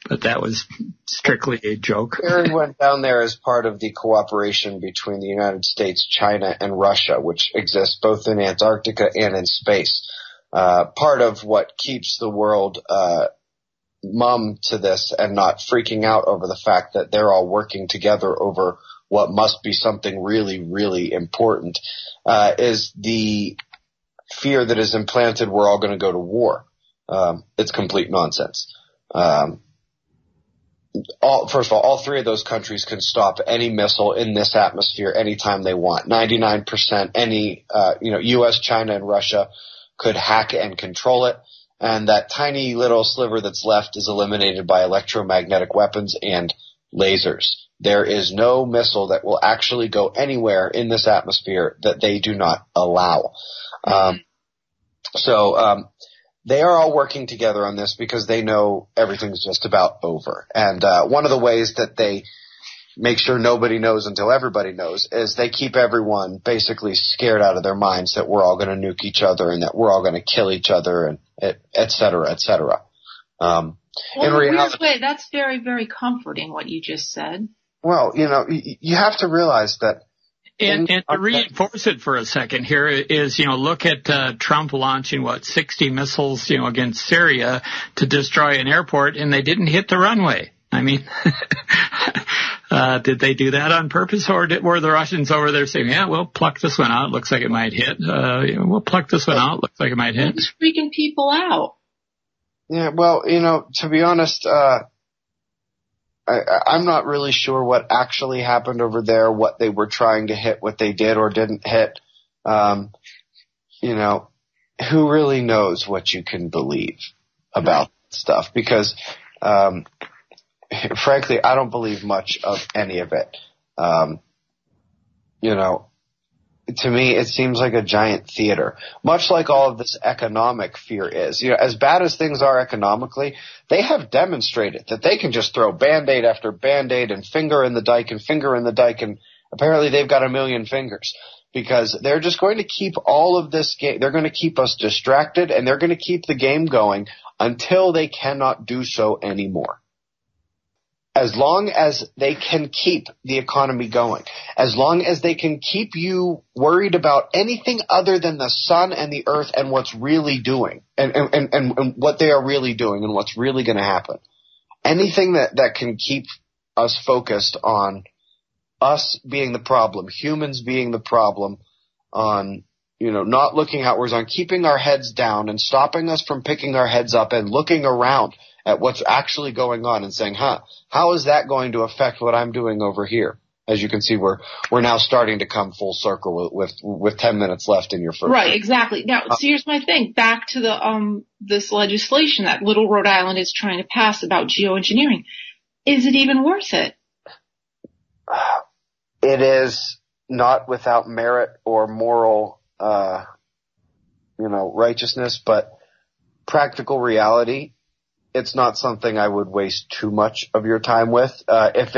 But that was strictly a joke. Kerry went down there as part of the cooperation between the United States, China, and Russia, which exists both in Antarctica and in space. Part of what keeps the world mum to this and not freaking out over the fact that they're all working together over what must be something really, really important is the fear that is implanted we're all going to go to war. It's complete nonsense. First of all three of those countries can stop any missile in this atmosphere anytime they want. 99%, any, U.S., China, and Russia could hack and control it. And that tiny little sliver that's left is eliminated by electromagnetic weapons and lasers. There is no missile that will actually go anywhere in this atmosphere that they do not allow. They are all working together on this because they know everything's just about over. And one of the ways that they make sure nobody knows until everybody knows is they keep everyone basically scared out of their minds that we're all going to nuke each other and that we're all going to kill each other and et cetera, et cetera. In reality, that's very, very comforting what you just said. Well, you have to realize that. And to reinforce it for a second here is, look at Trump launching, 60 missiles, against Syria to destroy an airport, and they didn't hit the runway. I mean, did they do that on purpose, or were the Russians over there saying, yeah, we'll pluck this one out, looks like it might hit. We'll pluck this one out, looks like it might hit. Who's freaking people out? Yeah, well, to be honest, I'm not really sure what actually happened over there, what they were trying to hit, what they did or didn't hit. Who really knows what you can believe about stuff? Because, frankly, I don't believe much of any of it. To me, it seems like a giant theater, much like all of this economic fear is. As bad as things are economically, they have demonstrated that they can just throw Band-Aid after Band-Aid and finger in the dike, and apparently they've got a million fingers because they're just going to keep all of this game. They're going to keep us distracted, and they're going to keep the game going until they cannot do so anymore. As long as they can keep the economy going, as long as they can keep you worried about anything other than the sun and the earth and what's really doing and what they are really doing and what's really going to happen, anything that can keep us focused on us being the problem, humans being the problem, on not looking outwards, on keeping our heads down and stopping us from picking our heads up and looking around at what's actually going on and saying, how is that going to affect what I'm doing over here? as you can see, we're now starting to come full circle with 10 minutes left in your first. Right, exactly. Now, so here's my thing. Back to the this legislation that little Rhode Island is trying to pass about geoengineering. Is it even worth it? It is not without merit or moral, righteousness, but practical reality, it's not something I would waste too much of your time with. If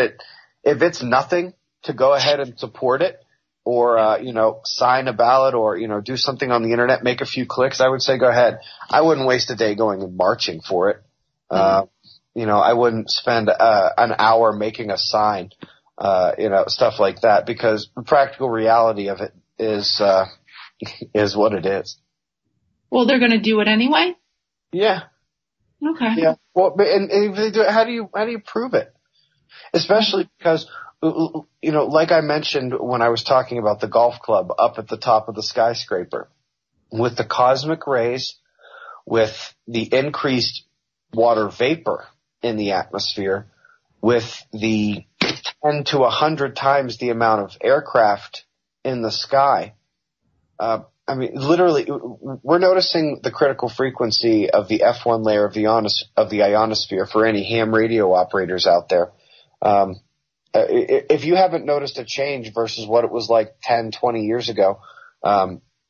it's nothing to go ahead and support it or, sign a ballot or, do something on the internet, make a few clicks, I would say go ahead. I wouldn't waste a day going and marching for it. I wouldn't spend an hour making a sign, stuff like that, because the practical reality of it is what it is. Well, they're going to do it anyway? Yeah. Okay. Yeah. Well, and if they do it, how do you prove it? Especially because, like I mentioned when I was talking about the golf club up at the top of the skyscraper, with the cosmic rays, with the increased water vapor in the atmosphere, with the 10 to 100 times the amount of aircraft in the sky, literally, we're noticing the critical frequency of the F1 layer of the ionosphere for any ham radio operators out there. If you haven't noticed a change versus what it was like 10, 20 years ago,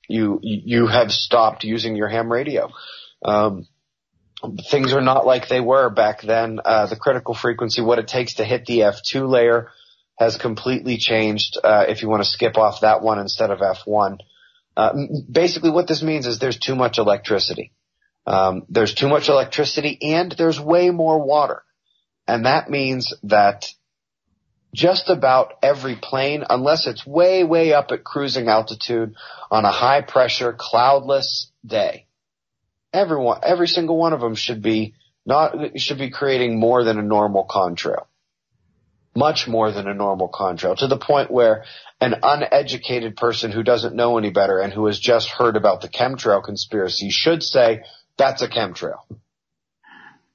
you have stopped using your ham radio. Things are not like they were back then. The critical frequency, what it takes to hit the F2 layer, has completely changed. If you want to skip off that one instead of F1. Basically what this means is there's too much electricity. There's too much electricity and there's way more water. And that means that just about every plane, unless it's way, way up at cruising altitude on a high pressure, cloudless day, every single one of them should be creating more than a normal contrail. Much more than a normal contrail, to the point where an uneducated person who doesn't know any better and who has just heard about the chemtrail conspiracy should say that's a chemtrail.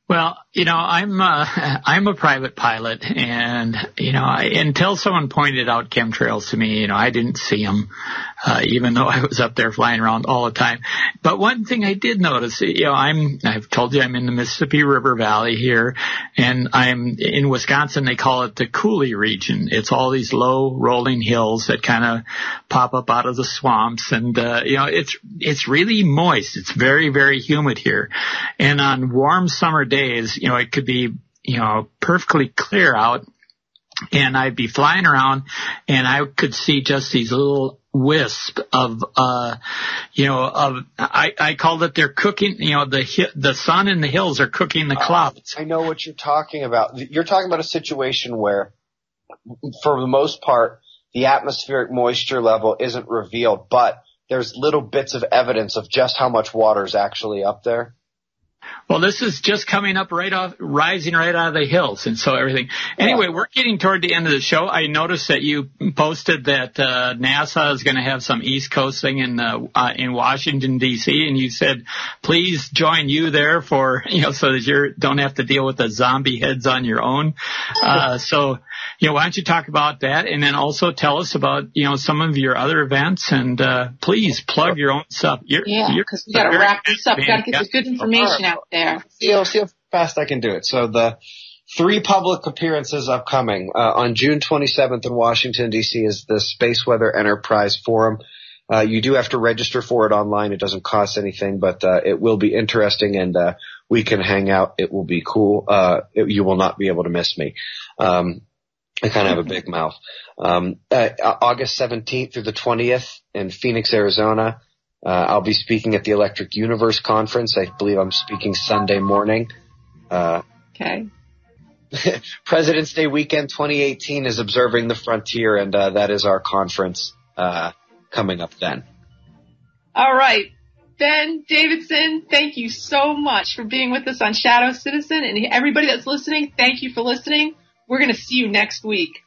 Well, I'm a private pilot, and until someone pointed out chemtrails to me, I didn't see them, even though I was up there flying around all the time. But one thing I did notice, I've told you I'm in the Mississippi River Valley here, and I'm in Wisconsin. They call it the coulee region. It's all these low rolling hills that kind of pop up out of the swamps, and it's really moist. It's very, very humid here, and on warm summer days, it could be, perfectly clear out, and I'd be flying around and I could see just these little wisps of, I called it they're cooking, the sun and the hills are cooking the clouds. I know what you're talking about. You're talking about a situation where, for the most part, the atmospheric moisture level isn't revealed, but there's little bits of evidence of just how much water is actually up there. Well, this is just coming up rising right out of the hills, and so everything. Anyway, we're getting toward the end of the show. I noticed that you posted that NASA is going to have some East Coast thing in Washington D.C., and you said, please join you there for so that you don't have to deal with the zombie heads on your own. So why don't you talk about that, and then also tell us about some of your other events, and please plug your own stuff. Because we got to wrap this up. We got to get the good information out there. See how fast I can do it. So the 3 public appearances upcoming. On June 27th in Washington, D.C. is the Space Weather Enterprise Forum. You do have to register for it online. It doesn't cost anything, but it will be interesting, and we can hang out. It will be cool. You will not be able to miss me. I kind of have a big mouth. August 17th through the 20th in Phoenix, Arizona. I'll be speaking at the Electric Universe Conference. I believe I'm speaking Sunday morning. Okay. President's Day weekend 2018 is Observing the Frontier, and that is our conference coming up then. All right. Ben Davidson, thank you so much for being with us on Shadow Citizen. And everybody that's listening, thank you for listening. We're going to see you next week.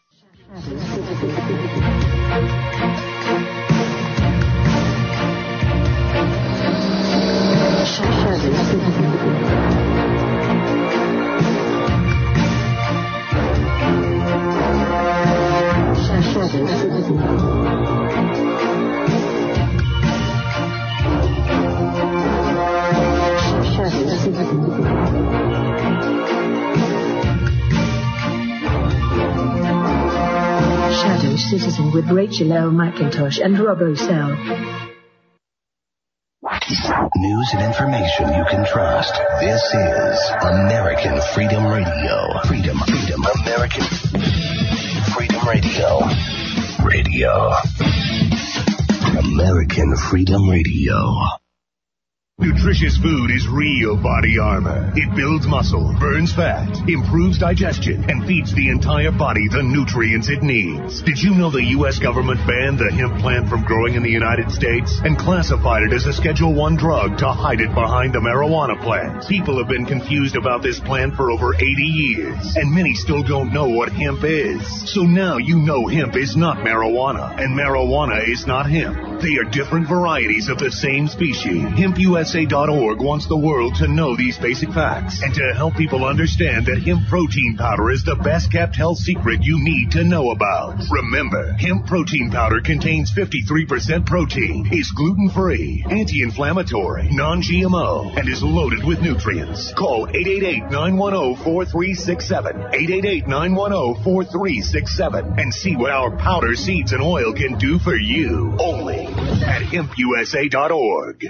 Citizen with Rachael L. McIntosh and Rob O'Sell. News and information you can trust. This is American Freedom Radio. Freedom, American Freedom Radio. American Freedom Radio. Nutritious food is real body armor. It builds muscle, burns fat, improves digestion, and feeds the entire body the nutrients it needs. Did you know the U.S. government banned the hemp plant from growing in the United States and classified it as a Schedule I drug to hide it behind the marijuana plant? People have been confused about this plant for over 80 years, and many still don't know what hemp is. So now you know hemp is not marijuana, and marijuana is not hemp. They are different varieties of the same species. HempUSA.org wants the world to know these basic facts and to help people understand that hemp protein powder is the best kept health secret you need to know about. Remember, hemp protein powder contains 53% protein, is gluten-free, anti-inflammatory, non-GMO, and is loaded with nutrients. Call 888-910-4367, 888-910-4367, and see what our powder, seeds, and oil can do for you. Only at HempUSA.org.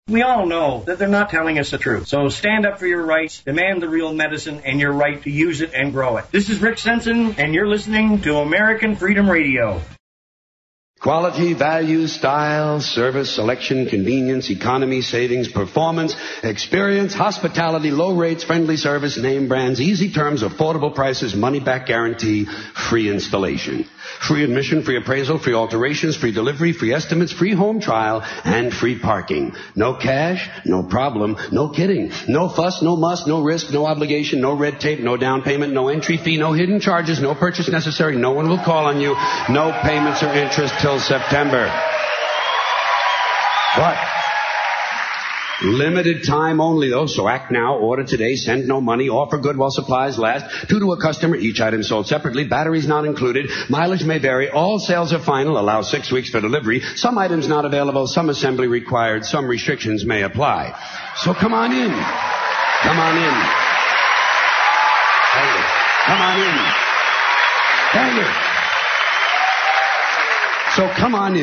We all know that they're not telling us the truth. So stand up for your rights, demand the real medicine, and your right to use it and grow it. This is Rick Sensen, and you're listening to American Freedom Radio. Quality, value, style, service, selection, convenience, economy, savings, performance, experience, hospitality, low rates, friendly service, name brands, easy terms, affordable prices, money-back guarantee, free installation. Free admission, free appraisal, free alterations, free delivery, free estimates, free home trial, and free parking. No cash, no problem, no kidding. No fuss, no muss, no risk, no obligation, no red tape, no down payment, no entry fee, no hidden charges, no purchase necessary. No one will call on you. No payments or interest till September. But limited time only, though, so act now, order today, send no money, offer good while supplies last, 2 to a customer, each item sold separately, batteries not included, mileage may vary, all sales are final, allow 6 weeks for delivery, some items not available, some assembly required, some restrictions may apply. So come on in. Come on in. Come on in. Hang it. So come on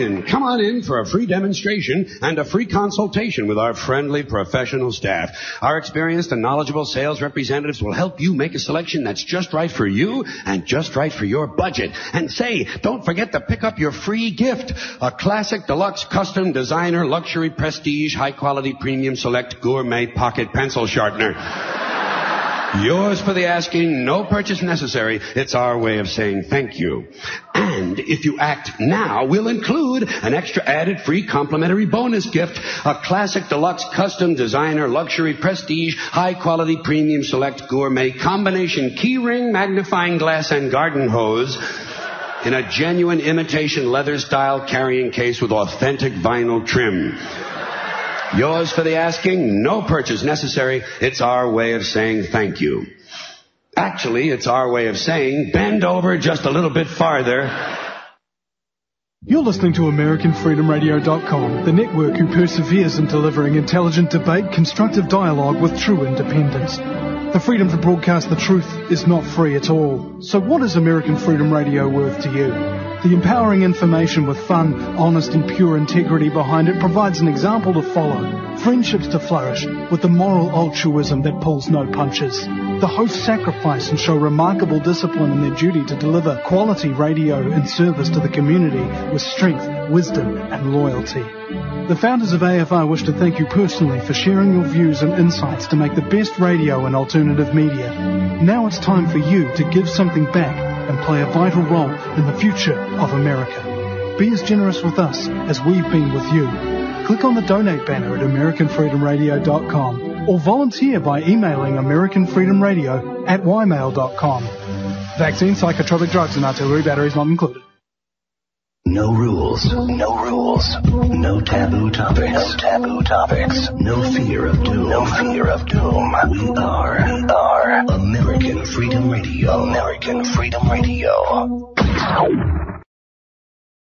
in for a free demonstration and a free consultation with our friendly professional staff. Our experienced and knowledgeable sales representatives will help you make a selection that's just right for you and just right for your budget. And say, don't forget to pick up your free gift, a classic, deluxe, custom, designer, luxury, prestige, high-quality, premium, select, gourmet pocket pencil sharpener. Yours for the asking, no purchase necessary. It's our way of saying thank you. And if you act now, we'll include an extra added free complimentary bonus gift, a classic, deluxe, custom, designer, luxury, prestige, high-quality, premium, select, gourmet, combination key ring, magnifying glass, and garden hose in a genuine imitation leather-style carrying case with authentic vinyl trim. Yours for the asking, no purchase necessary. It's our way of saying thank you. Actually, it's our way of saying bend over just a little bit farther. You're listening to AmericanFreedomRadio.com, the network who perseveres in delivering intelligent debate, constructive dialogue with true independence. The freedom to broadcast the truth is not free at all. So what is American Freedom Radio worth to you? The empowering information with fun, honest and pure integrity behind it provides an example to follow. Friendships to flourish with the moral altruism that pulls no punches. The hosts sacrifice and show remarkable discipline in their duty to deliver quality radio in service to the community with strength, wisdom and loyalty. The founders of AFR wish to thank you personally for sharing your views and insights to make the best radio and alternative media. Now it's time for you to give something back and play a vital role in the future of America. Be as generous with us as we've been with you. Click on the donate banner at AmericanFreedomRadio.com or volunteer by emailing AmericanFreedomRadio@ymail.com. Vaccine, psychotropic drugs and artillery batteries not included. No rules, no rules, no taboo topics, no taboo topics, no fear of doom, no fear of doom. We are American Freedom Radio, American Freedom Radio.